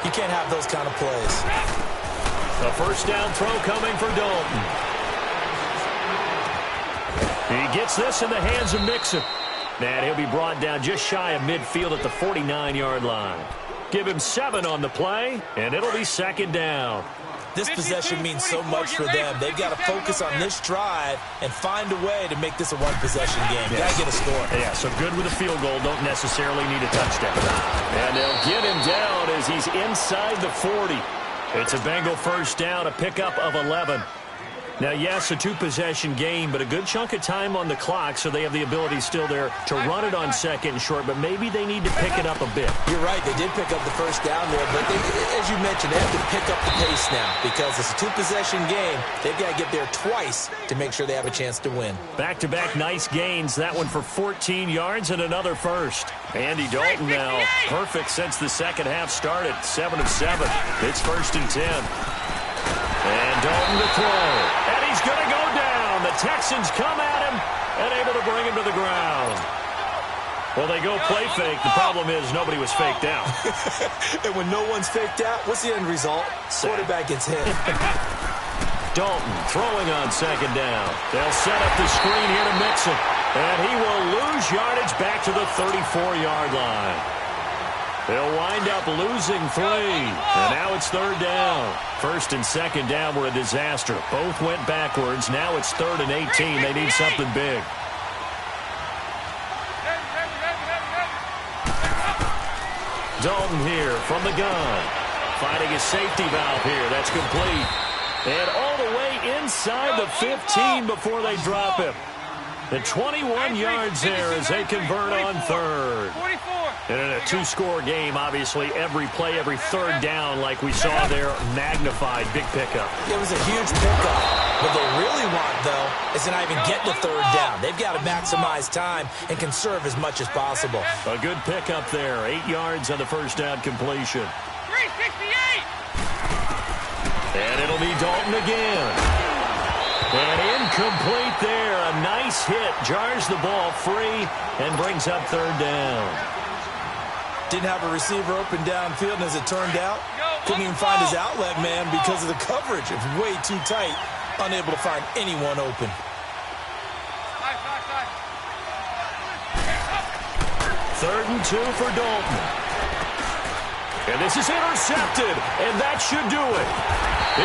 you can't have those kind of plays. A first down throw coming for Dalton. He gets this in the hands of Mixon. And he'll be brought down just shy of midfield at the 49-yard line. Give him 7 on the play, and it'll be second down. This possession means so much for them. They've got to focus on this drive and find a way to make this a one-possession game. Yes. Got to get a score. Yeah, so good with a field goal. Don't necessarily need a touchdown. And they'll get him down as he's inside the 40. It's a Bengal first down, a pickup of 11. Now, yes, a two-possession game, but a good chunk of time on the clock, so they have the ability still there to run it on second and short, but maybe they need to pick it up a bit. You're right. They did pick up the first down there, but as you mentioned, they have to pick up the pace now because it's a two-possession game. They've got to get there twice to make sure they have a chance to win. Back-to-back nice gains. That one for 14 yards and another first. Andy Dalton now perfect since the second half started. 7 of 7. It's 1st and 10. And Dalton to throw. And he's going to go down. The Texans come at him and able to bring him to the ground. Well, they go play fake. The problem is nobody was faked out. And when no one's faked out, what's the end result? Quarterback gets hit. Dalton throwing on second down. They'll set up the screen here to Mixon. And he will lose yardage back to the 34-yard line. They'll wind up losing 3. And now it's 3rd down. 1st and 2nd down were a disaster. Both went backwards. Now it's 3rd and 18. They need something big. Dalton here from the gun. Finding his safety valve here. That's complete. And all the way inside the 15 before they drop him. The 21 yards there as they convert on 3rd. And in a two-score game, obviously, every play, every 3rd down, like we saw there, magnified, big pickup. It was a huge pickup. What they really want, though, is to not even get the 3rd down. They've got to maximize time and conserve as much as possible. A good pickup there. 8 yards on the first down completion. 368! And it'll be Dalton again. And incomplete there. A nice hit. Jars the ball free and brings up 3rd down. Didn't have a receiver open downfield, and as it turned out, couldn't even find his outlet man because of the coverage. It was way too tight. Unable to find anyone open. 3rd and 2 for Dalton. And this is intercepted, and that should do it.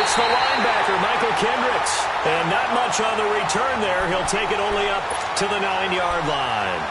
It's the linebacker, Michael Kendricks. And not much on the return there. He'll take it only up to the 9-yard line.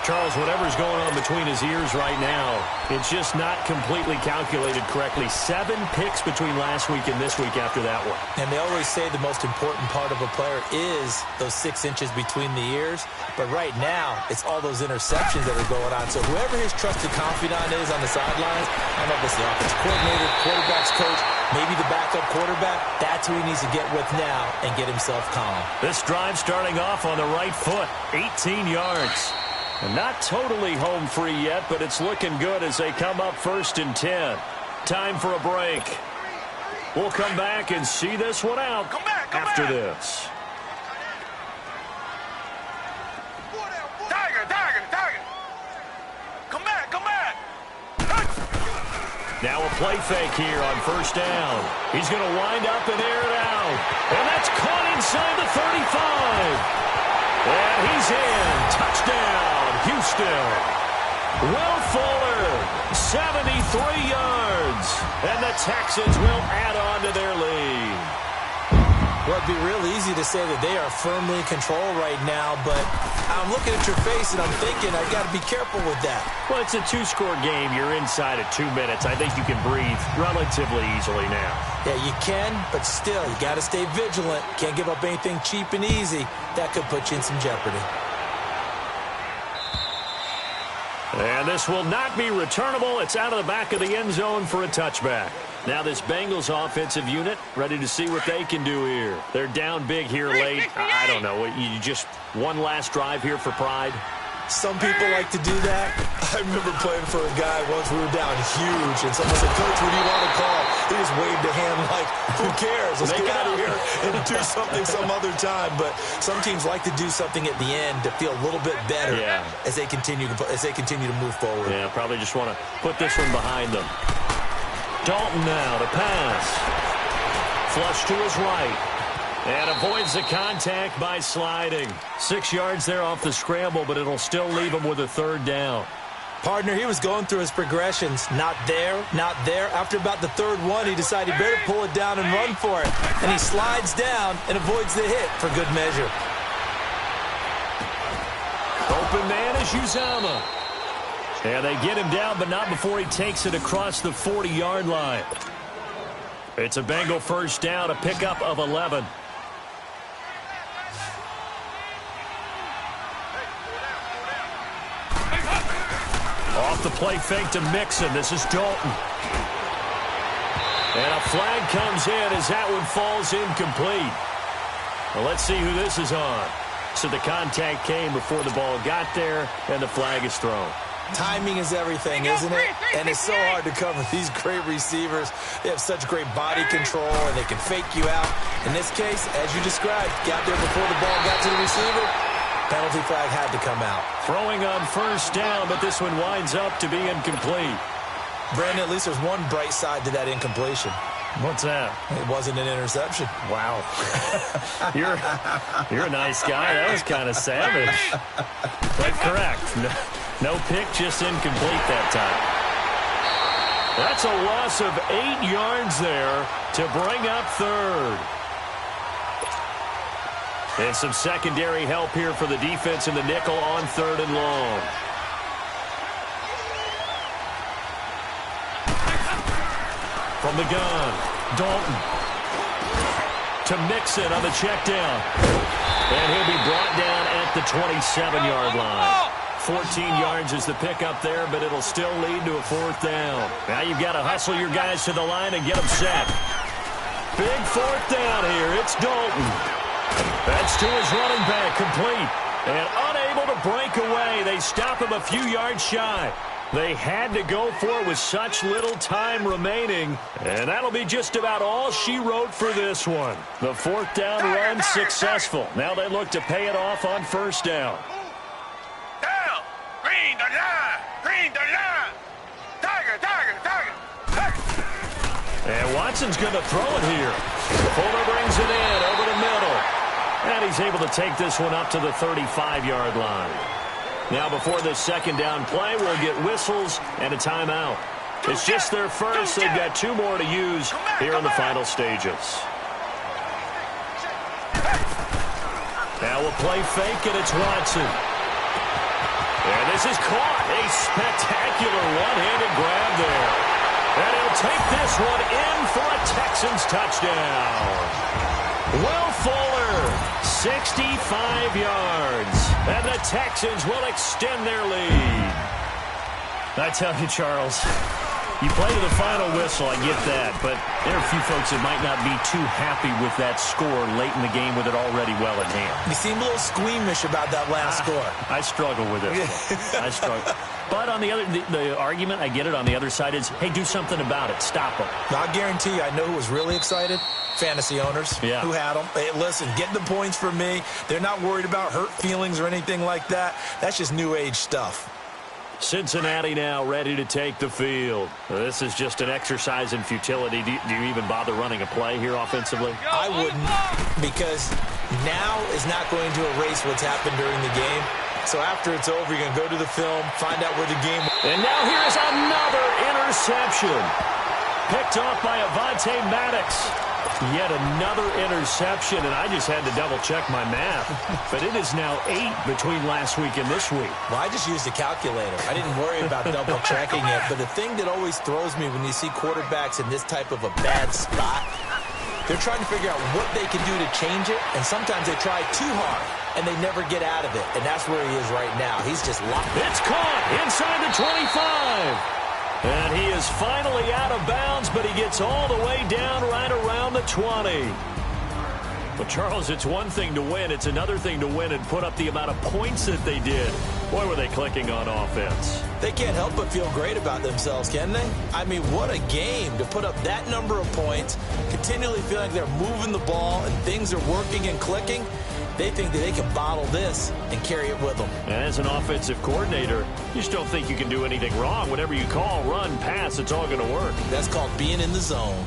Charles, whatever's going on between his ears right now, it's just not completely calculated correctly. 7 picks between last week and this week after that one. And they always say the most important part of a player is those 6 inches between the ears. But right now, it's all those interceptions that are going on. So whoever his trusted confidant is on the sidelines, I don't know if it's the offensive coordinator, quarterback's coach, maybe the backup quarterback, that's who he needs to get with now and get himself calm. This drive starting off on the right foot, 18 yards. And not totally home free yet, but it's looking good as they come up 1st and 10. Time for a break. We'll come back and see this one out after this. Tiger. Come back. Now a play fake here on 1st down. He's going to wind up and air it out. And that's caught inside the 35. And he's in. Touchdown, Houston. Will Fuller, 73 yards. And the Texans will add on to their lead. Well, it'd be real easy to say that they are firmly in control right now, but I'm looking at your face and I'm thinking I've got to be careful with that. Well, it's a 2-score game. You're inside at 2 minutes. I think you can breathe relatively easily now. Yeah, you can, but still, you got to stay vigilant. Can't give up anything cheap and easy. That could put you in some jeopardy. And this will not be returnable. It's out of the back of the end zone for a touchback. Now this Bengals offensive unit ready to see what they can do here. They're down big here late. I don't know. You just one last drive here for pride? Some people like to do that. I remember playing for a guy once. We were down huge, and someone said, "Coach, what do you want to call?" He just waved a hand like, "Who cares? Let's get out of here and do something some other time." But some teams like to do something at the end to feel a little bit better as they continue to move forward. Yeah, probably just want to put this one behind them. Dalton now to pass. Flush to his right. And avoids the contact by sliding. 6 yards there off the scramble, but it'll still leave him with a third down. Partner, he was going through his progressions. Not there, not there. After about the third one, he decided he better pull it down and run for it. And he slides down and avoids the hit for good measure. Open man is Uzama. And they get him down, but not before he takes it across the 40-yard line. It's a Bengal first down, a pickup of 11. Off the play fake to Mixon. This is Dalton. And a flag comes in as that one falls incomplete. Well, let's see who this is on. So the contact came before the ball got there, and the flag is thrown. Timing is everything, isn't it? And it's so hard to cover these great receivers. They have such great body control, and they can fake you out. In this case, as you described, got there before the ball got to the receiver. Penalty flag had to come out. Throwing on first down, but this one winds up to be incomplete. Brandon, at least there's one bright side to that incompletion. What's that? It wasn't an interception. Wow. You're a nice guy. That was kind of savage. But correct. No pick, just incomplete that time. That's a loss of 8 yards there to bring up third. And some secondary help here for the defense in the nickel on third and long. From the gun, Dalton to Mixon on the check down. And he'll be brought down at the 27-yard line. 14 yards is the pickup there, but it'll still lead to a fourth down. Now you've got to hustle your guys to the line and get them set. Big fourth down here. It's Dalton. That's to his running back, complete. And unable to break away. They stop him a few yards shy. They had to go for it with such little time remaining. And that'll be just about all she wrote for this one. The fourth down run successful. Now they look to pay it off on first down. Down! Green the line! Green the line! Tiger, tiger, tiger! Tiger! And Watson's going to throw it here. Fuller brings it in over the middle. And he's able to take this one up to the 35-yard line. Now, before this second down play, we'll get whistles and a timeout. It's just their first. They've got 2 more to use here in the final stages. Now we'll play fake, and it's Watson. And this is caught. A spectacular one-handed grab there. And he'll take this one in for a Texans touchdown. Will Fuller, 65 yards. And the Texans will extend their lead. I tell you, Charles, you play to the final whistle, I get that. But there are a few folks that might not be too happy with that score late in the game with it already well in hand. You seem a little squeamish about that last score. I struggle with it. I struggle. But on the other, the argument, I get it, on the other side is, hey, do something about it. Stop them. Now, I guarantee you, I know who was really excited. Fantasy owners who had them. Hey, listen, get the points for me. They're not worried about hurt feelings or anything like that. That's just new age stuff. Cincinnati now ready to take the field. This is just an exercise in futility. Do you even bother running a play here offensively? I wouldn't, because now is not going to erase what's happened during the game. So after it's over, you're going to go to the film, find out where the game was. And now here's another interception. Picked off by Avonte Maddox. Yet another interception, and I just had to double-check my math. But it is now 8 between last week and this week. Well, I just used a calculator. I didn't worry about double-checking it. But the thing that always throws me when you see quarterbacks in this type of a bad spot, they're trying to figure out what they can do to change it, and sometimes they try too hard, and they never get out of it. And that's where he is right now. He's just locked. It's caught inside the 25. And he is finally out of bounds, but he gets all the way down right around the 20. But, Charles, it's one thing to win. It's another thing to win and put up the amount of points that they did. Boy, were they clicking on offense. They can't help but feel great about themselves, can they? I mean, what a game to put up that number of points, continually feeling like they're moving the ball and things are working and clicking. They think that they can bottle this and carry it with them. And as an offensive coordinator, you just don't think you can do anything wrong. Whatever you call, run, pass, it's all going to work. That's called being in the zone.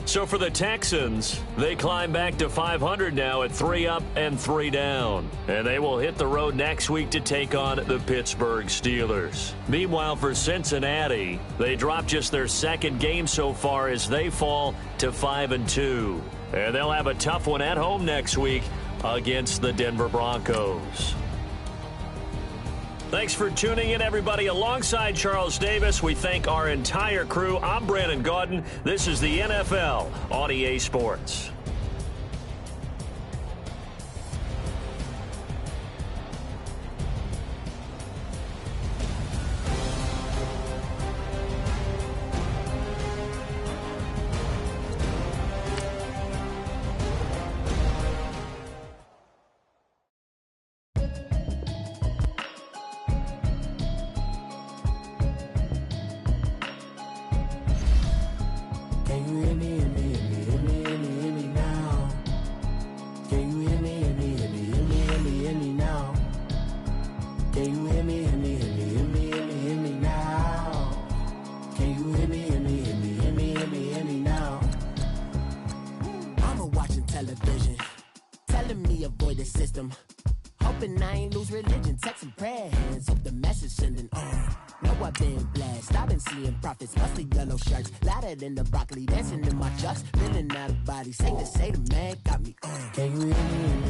So for the Texans, they climb back to 500 now at 3 up and 3 down. And they will hit the road next week to take on the Pittsburgh Steelers. Meanwhile, for Cincinnati, they dropped just their second game so far as they fall to 5-2. And they'll have a tough one at home next week against the Denver Broncos. Thanks for tuning in, everybody. Alongside Charles Davis, we thank our entire crew. I'm Brandon Gaudin. This is the NFL on EA Sports. In the broccoli, dancing in my chucks, feeling out of body. Say the man got me on. Can you hear me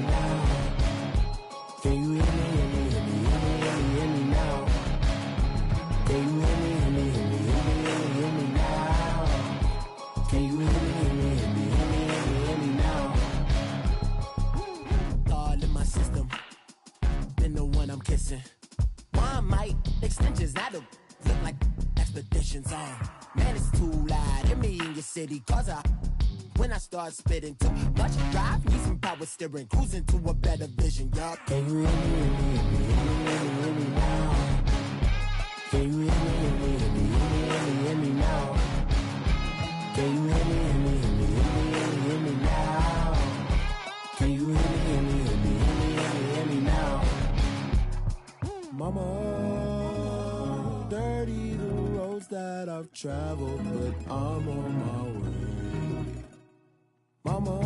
now? Can you hear me now? Can you hear me now? Can you hear me now? All in my system, been the one I'm kissing. One might extensions that'll look like expeditions on. Man, it's too loud. Hit me in your city, cause when I start spitting too much drive, need some power steering, cruising to a better vision, y'all. Can you hear me now? Can you hear me now? Can you hear me now? Can you hear me now? Mama, dirty the roads that I've traveled, but I'm on my way. Mama,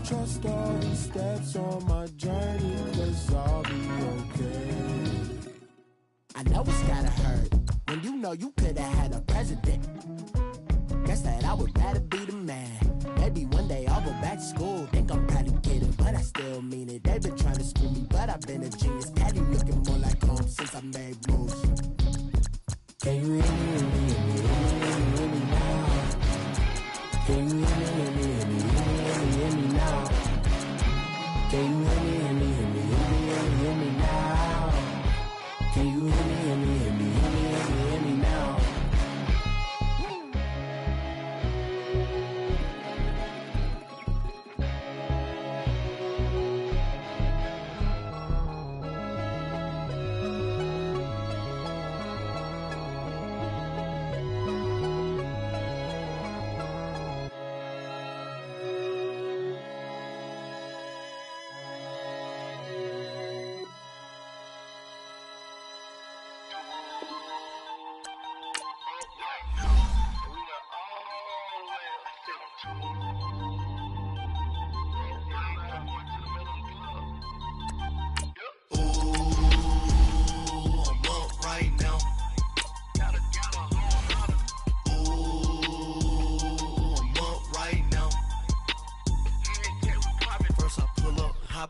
trust all the steps on my journey, 'cause I'll be okay. I know it's gotta hurt when you know you could've had a president. Guess that I would rather be the man. Maybe one day I'll go back to school. Think I'm probably kidding, but I still mean it. They've been trying to screw me, but I've been a genius. Daddy looking more like home since I made moves. Can you hear me now? Can you hear me now? Can you hear me now? Can you hear me now?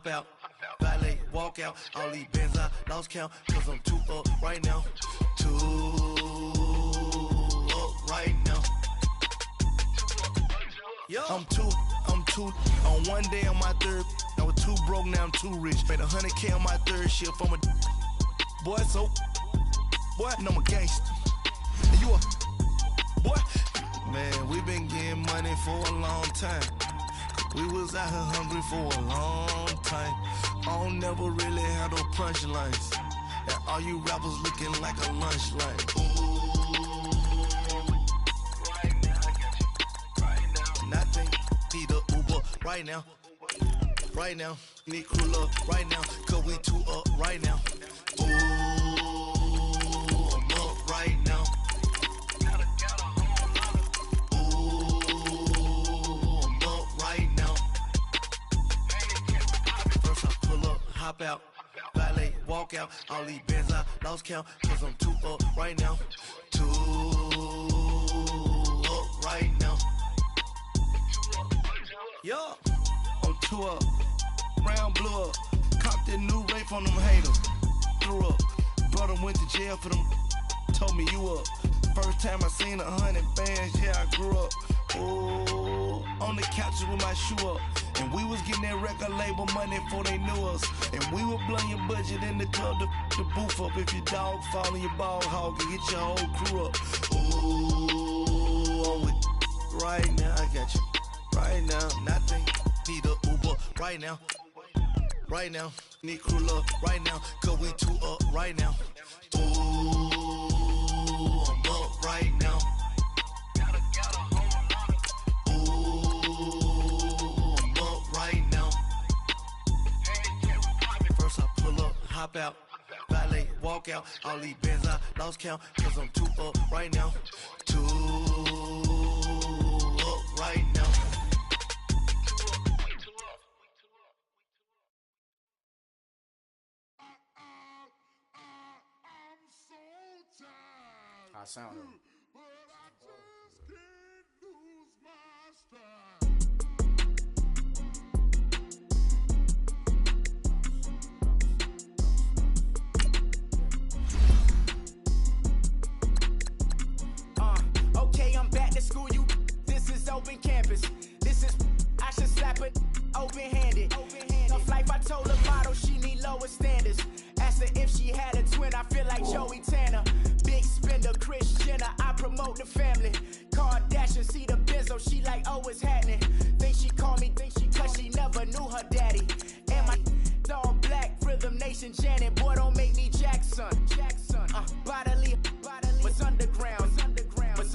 Out, valet, walk out, all these bands I lost count, 'cause I'm too up right now, too up right now. I'm too, on one day on my third, I was too broke, now I'm too rich, made 100K on my third shift, I'm a boy, so, boy, and I'm a gangster, and you a, boy, Man, we been getting money for a long time. We was out here hungry for a long time. I don't never really have no punchlines. And all you rappers looking like a lunch line. Ooh, right now, I got you. Right now, nothing. Need a Uber right now. Right now, need crew up right now. Cause we two up right now. Ooh, I'm up right now. Hop out, valet, walk out. All these bands I lost count, cause I'm too up right now. Too up right now. Yeah, I'm too up. Round blew up. Copped that new rape on them haters. Threw up. Brother went to jail for them. Told me you up. First time I seen 100 bands, yeah, I grew up. Ooh, on the couches with my shoe up. And we was getting that record label money before they knew us. And we were blowing your budget in the club to booth up. If your dog fall in your ball hog and get your whole crew up. Ooh, I'm with right now, I got you. Right now, nothing. Need a Uber right now. Right now, need crew up right now. Cause we two up right now. Ooh, I'm up right now. Hop out, valet, walk out. All these bands I lost count, cause I'm too up right now. Too up right now. How I sound though? Okay, I'm back to school, you. This is open campus. This is, I should slap it open-handed. Tough life, I told the model she need lower standards. Asked her if she had a twin, I feel like Joey Tanner. Big spender, Kris Jenner, I promote the family. Kardashian, see the Benzo, she like, oh, it's happening. Think she called me, cause she never knew her daddy. And my all black, Rhythm Nation, Janet, boy, don't make me Jackson. Bodily, what's underground?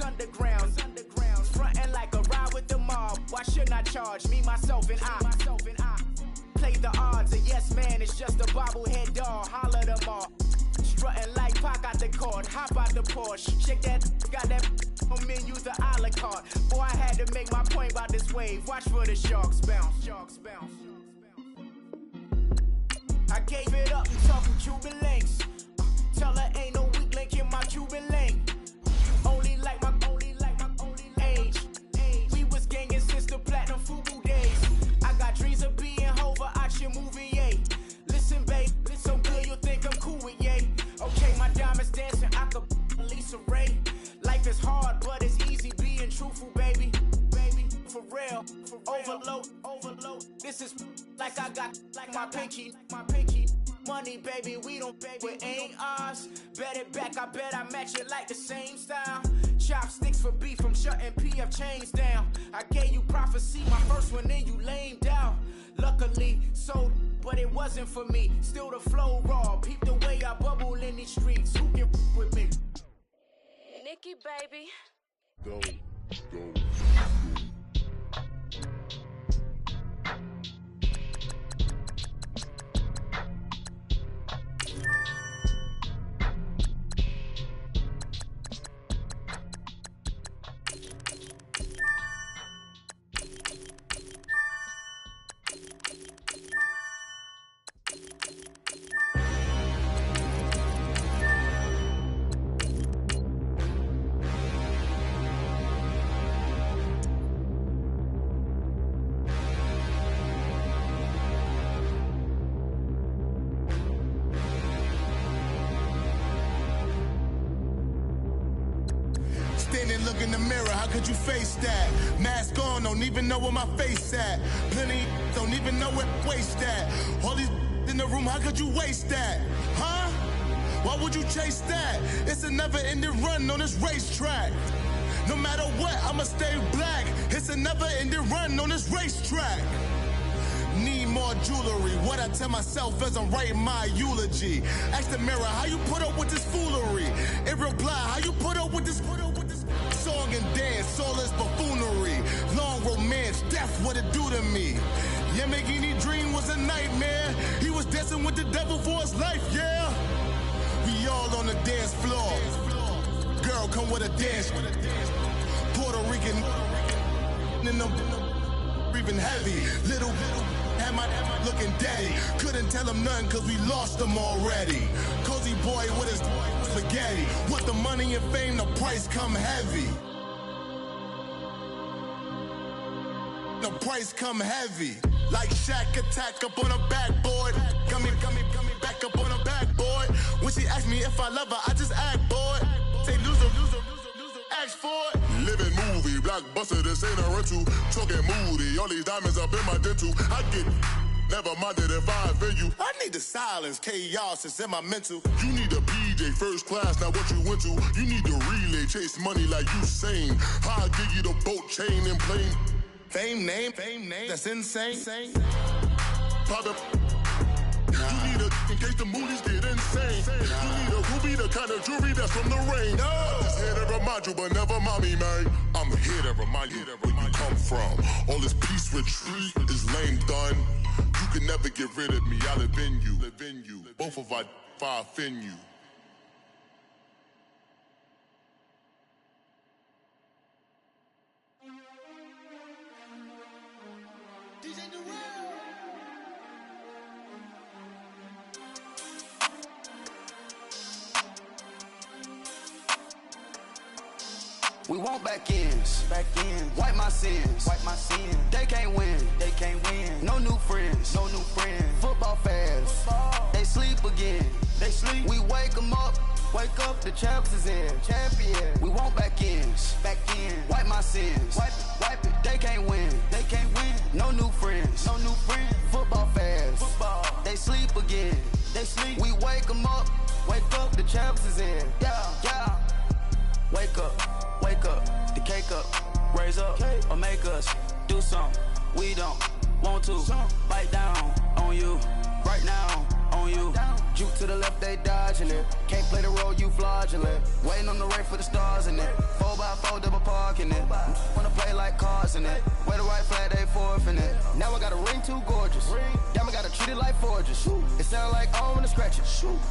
Underground, frontin' like a ride with the mob. Why shouldn't I charge me, myself, and I? Play the odds, a yes man is just a bobblehead dog. Holler them all. Strutting like Pac out the court, hop out the Porsche. Shake that, got that on menu, the a la carte. Boy, I had to make my point about this wave. Watch for the sharks bounce. I gave it up and talking Cuban links. Tell her ain't no weak link in my Cuban link. Only like my age. We was gangin' since the platinum FUBU days. I got dreams of being Hova out your movie, yay. Listen, babe, so good you'll think I'm cool with yay. Okay, my diamonds dancing, I could Lisa Ray. Life is hard, but it's easy being truthful, baby. For real, overload. This is like I got like my pinky. Money, baby, we don't pay, it ain't ours. Bet it back, I bet I match it like the same style. Chopsticks for beef, I'm shutting PF chains down. I gave you prophecy, my first one, then you lamed out. Luckily, sold, but it wasn't for me. Still the flow raw, peep the way I bubble in these streets. Who can with me? Nikki, baby. Go. Look in the mirror, how could you face that? Mask on, don't even know where my face at. Plenty don't even know where waste at. All these in the room, how could you waste that? Huh? Why would you chase that? It's a never-ending run on this racetrack. No matter what, I'ma stay black. It's a never-ending run on this racetrack. Need more jewelry. What I tell myself as I'm writing my eulogy. Ask the mirror, how you put up with this foolery? It reply, how you put up with this song and dance, soulless buffoonery. Long romance, death, what it do to me? Yamagini dream was a nightmare. He was dancing with the devil for his life, yeah. We all on the dance floor. Girl, come with a dance. Puerto Rican in the breathing heavy. Little had my looking daddy. Couldn't tell him nothing cause we lost him already. Cozy boy with his spaghetti. With the money and fame, the price come heavy. The price come heavy. Like Shaq attack up on a backboard. Got me back up on a backboard. When she asked me if I love her, I just act bored. Say loser, ask for it. Living movie, blockbuster, this ain't a rental. Talking moody, all these diamonds up in my dental. I get never minded if I offend you. I need the silence, chaos is in my mental. You need a PJ, first class, not what you went to. You need the relay, chase money like you sane. I'll give you the boat, chain, and plane. Fame name, that's insane. Pop up. You need a in case the movies get insane. You need a ruby, the kind of jewelry that's from the rain. I'm just here to remind you, but never mind me, man. I'm here to remind you where you come from. All this peace retreat is lame done. You can never get rid of me. I live in you. Both of our offend you. We want back ends, wipe my sins, They can't win, no new friends, Football fans, they sleep again, We wake them up, the champs is in, We want back ends, wipe my sins, wipe it, They can't win, no new friends, Football fans, they sleep again, We wake them up, the champs is in, yeah. Wake up, the cake up, raise up, or make us do something we don't want to. Bite down on you, right now on you. Juke to the left, they dodging it. Can't play the role, you fraudulent. Waiting on the rain for the stars in it. 4x4 double parking it. Wanna play like cars in it. Wear the right flag, they forfeit it. Now I got a ring too gorgeous. Damn, I gotta treat it like forges. It sound like I'm gonna scratch it.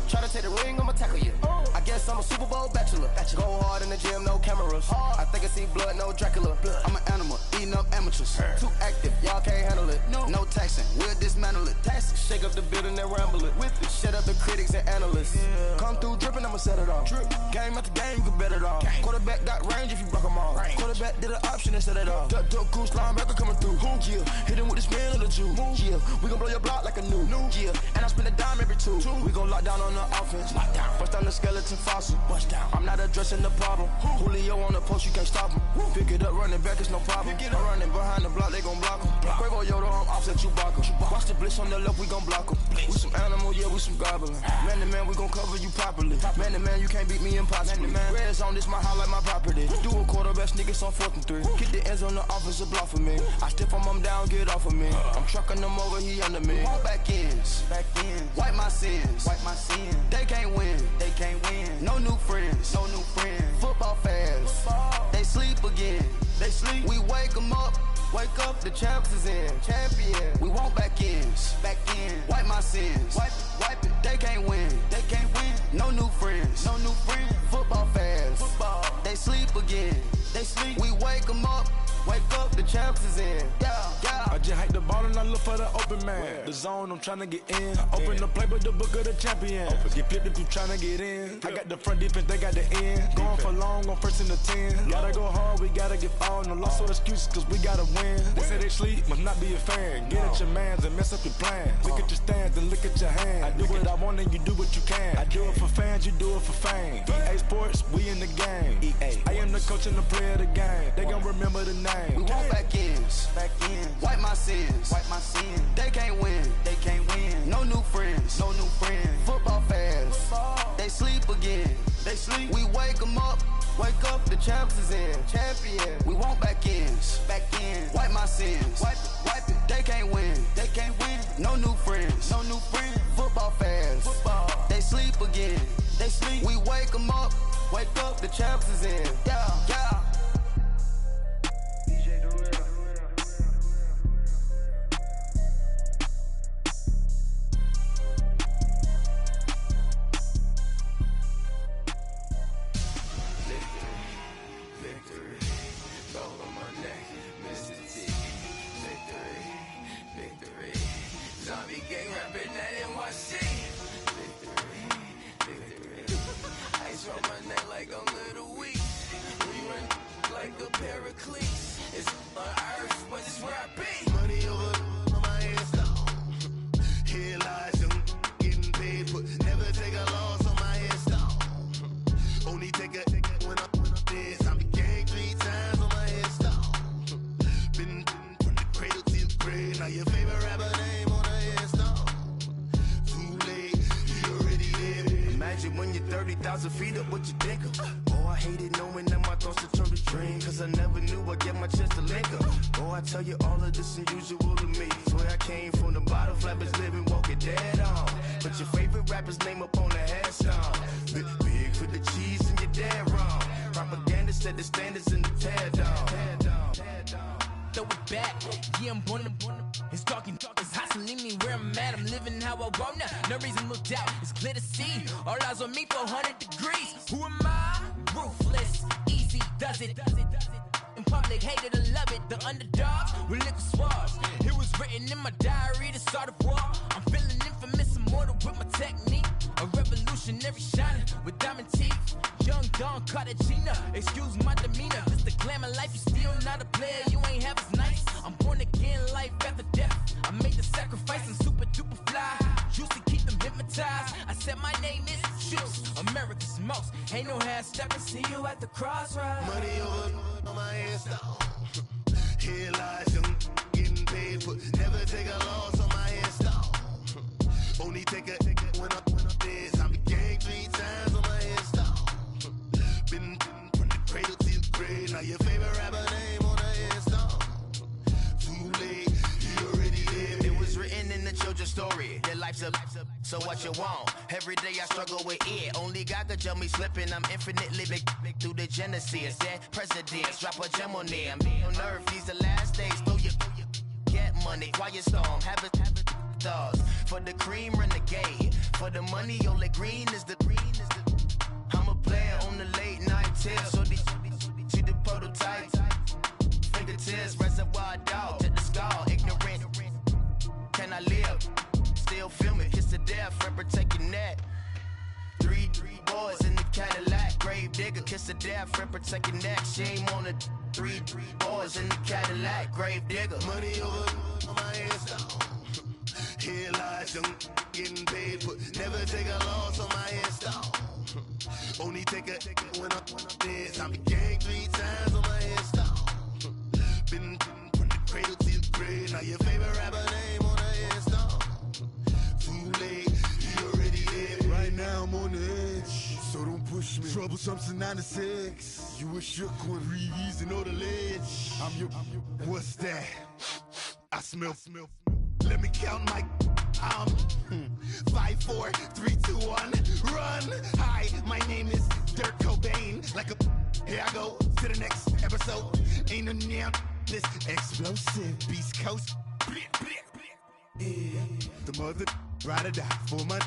Try to take the ring, I'ma tackle you. I guess I'm a Super Bowl bachelor. Go hard in the gym, no cameras. I think I see blood, no Dracula. I'm an animal, eating up amateurs. Too active, y'all can't handle it. No taxing, we'll dismantle it. Shake up the building and ramble it. Shut up the critics and analysts. Come through dripping, I'ma set it off. Game after game, you can bet it off. Quarterback got range if you block them all. Quarterback did an option and set it off. Duck goose linebacker coming through. Yeah, hit him with the spin of the Jew. Yeah, we gon' blow your block like a new. Yeah, and I spend a dime every two. We gon' lock down on the offense. Bust down the skeleton fossil. I'm not addressing the problem. Julio on the post, you can't stop him. Pick it up, running back, it's no problem. I'm running behind the block, they gon' block him. Quavo Yoda, I'm offset Chewbacca. Watch the blitz on the left, we gon' block him. We some animal, yeah, we some goblin. Man to man, we gon' cover you properly. Man to man, you can't beat me impossibly. Red zone, this my house like my property. Do a quarterback sneakers on 4th and 3. Get the ends on the offensive block for me. I step on him down, get off of me. I'm trucking them over, he under me. Back ends, wipe my sins, They can't win, no new friends, Football fans, they sleep again, We wake them up, the champs is in, We want back ends, wipe my sins, wipe it, They can't win, no new friends, Football fans, they sleep again, We wake them up, the champs is in, yeah. I just hike the ball and I look for the open man. The zone, I'm tryna get in. Open the playbook, the book of the champion. Get flipped if you tryna get in. I got the front defense, they got the end. Going for long, on 1st and 10. Gotta go hard, we gotta give all. No loss or excuses, cause we gotta win. They say they sleep, must not be a fan. Get at your mans and mess up your plans. Look at your stands and look at your hands. I do what I want and you do what you can. I do it for fans, you do it for fame. EA Sports, we in the game. I am the coach and the player of the game. They gon' remember the name. We want back ends, wipe my sins, They can't win, no new friends, Football fans, they sleep again, We wake them up, Wake up, the champs is in. Champion. We want back ends. Back in. Wipe my sins. Wipe it. They can't win. They can't win. No new friends. No new friends. Football fans. Football. They sleep again. They sleep. We wake them up. Wake up, the champs is in. Yeah, yeah. So what you want? Every day I struggle with it. Only God could tell me slipping. I'm infinitely big through the Genesis. That presidents drop a gem on them. On earth, these the last days. Throw your get money. Quiet storm. Have it thoughts. For the cream, renegade. For the money, only green is the. I'm a player on the late night tip. So these the prototypes. Fingertips, reservoir dog. To the skull. Ignorant. Can I live? Still film it, kiss to death, forever take your neck. Three boys in the Cadillac, grave digger, kiss to death, forever take your neck. Shame on the three boys in the Cadillac, grave digger. Money over on my hands down. Here lies young, getting paid, but never take a loss on my hands down. Only take a when I'm dead. I been gang 3 times on my hands down. Been from the cradle to the grave. Now your favorite rapper name on the hands down. Too late, you already dead. Right now I'm on the edge, so don't push me. Troublesome to 9 to 6. You a shook one, breathe and know the ledge. I'm your, what's that? I smell. Let me count my. 5, 4, 3, 2, 1, run. Hi, my name is Dirk Cobain. Like a, here I go to the next episode. Ain't no damn this explosive Beast Coast. Yeah. The mother ride or die for my,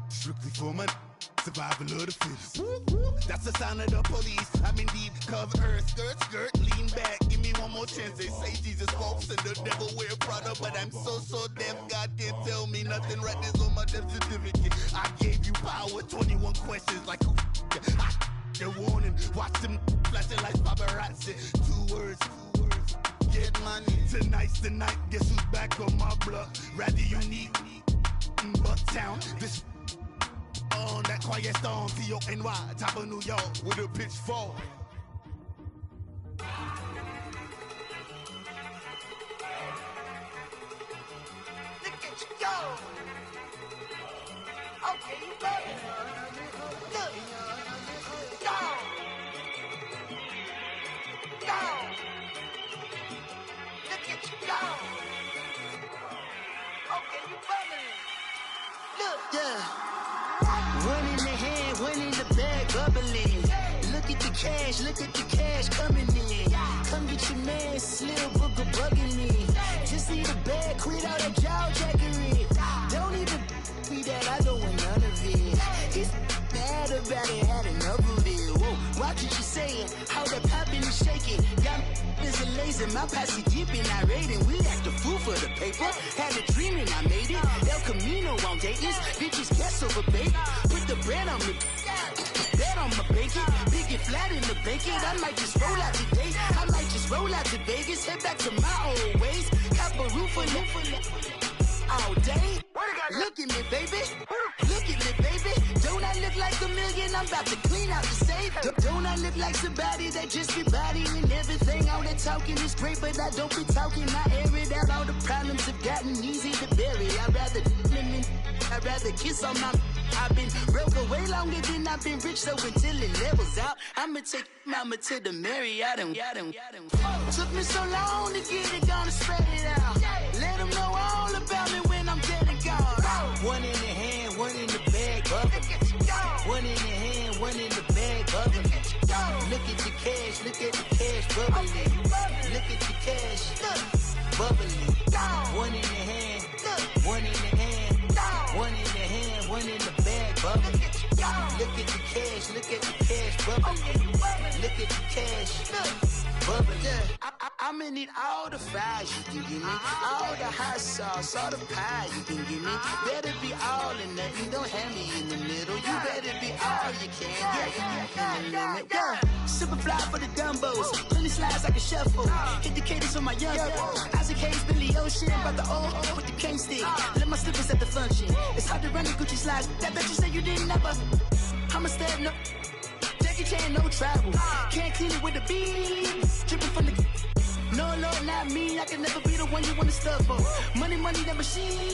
strictly for my. Survival of the fittest. That's the sign of the police. I'm in deep cover earth. Skirt, lean back. Give me one more chance. They say Jesus walks and the devil wear Prada, but I'm so deaf. God can't tell me nothing. Right this on my death certificate. I gave you power. 21 questions like who? They're warning. Watch them flashing like paparazzi. 2 words. Get money. Tonight's the night. Guess who's back on my block? Rather unique. Bucktown. This. On that quiet storm, T-O-N-Y, top of New York, with a pitchfork. Look at you go! Okay, you ready? Look! Go! One in the hand, one in the bag, bubbling. Look at the cash coming in. Come get your man, Slim Booger bugging me. Just need a bag, quit all that jaw jackery. Don't even be that, I don't want none of it. He's mad about it, had enough of it. Whoa, watch what you saying, how that poppin' and shaking. Got is a lazy, my posse deep and I raiding. We act a fool for the paper, had a dream and I made it. El Camino on Dayton's, bitches guess over bait. Put the bread on me, bet on my bacon. Big and flat in the bacon, I might just roll out today. I might just roll out to Vegas, head back to my old ways. Cop a roof for all day. Look at me, baby. Look at me, baby. Don't I look like a million? I'm about to clean out the safe. Don't I look like somebody that just be bodying everything? All that talking is great, but I don't be talking. I air it out. All the problems have gotten easy to bury. I'd rather kiss on my. I've been broke away longer than I've been rich, so until it levels out, I'ma take mama to the Marriott and took me so long to get it, gonna spread it out. Let them know all about me when I'm dead and gone. One in the hand, one in the bag, bubbling. One in the hand, one in the bag, bubbling. Look at the cash, bubbling. Look at the cash, bubbling. One in the hand, one in the hand, one in the hand, one in the bag, bubbling. Look at the cash, bubbling. Look at the cash, bubbling. I'ma need all the fries you can give me, all the hot sauce, all the pie you can give me. Better be all or nothing, don't have me in the middle. You better be all you can. Super fly for the dumbos, plenty slides I can shuffle. Hit the cadence on my young Isaac Hayes, Billy Ocean, about the old with the cane stick. Let my slippers at the function. It's hard to run the Gucci slides. That bet you say you didn't never. I'ma step no. Jackie Chan, no travel. Can't clean it with the beat. Dripping from the. No, Lord, not me. I can never be the one you want to stuff for. Money, the machine.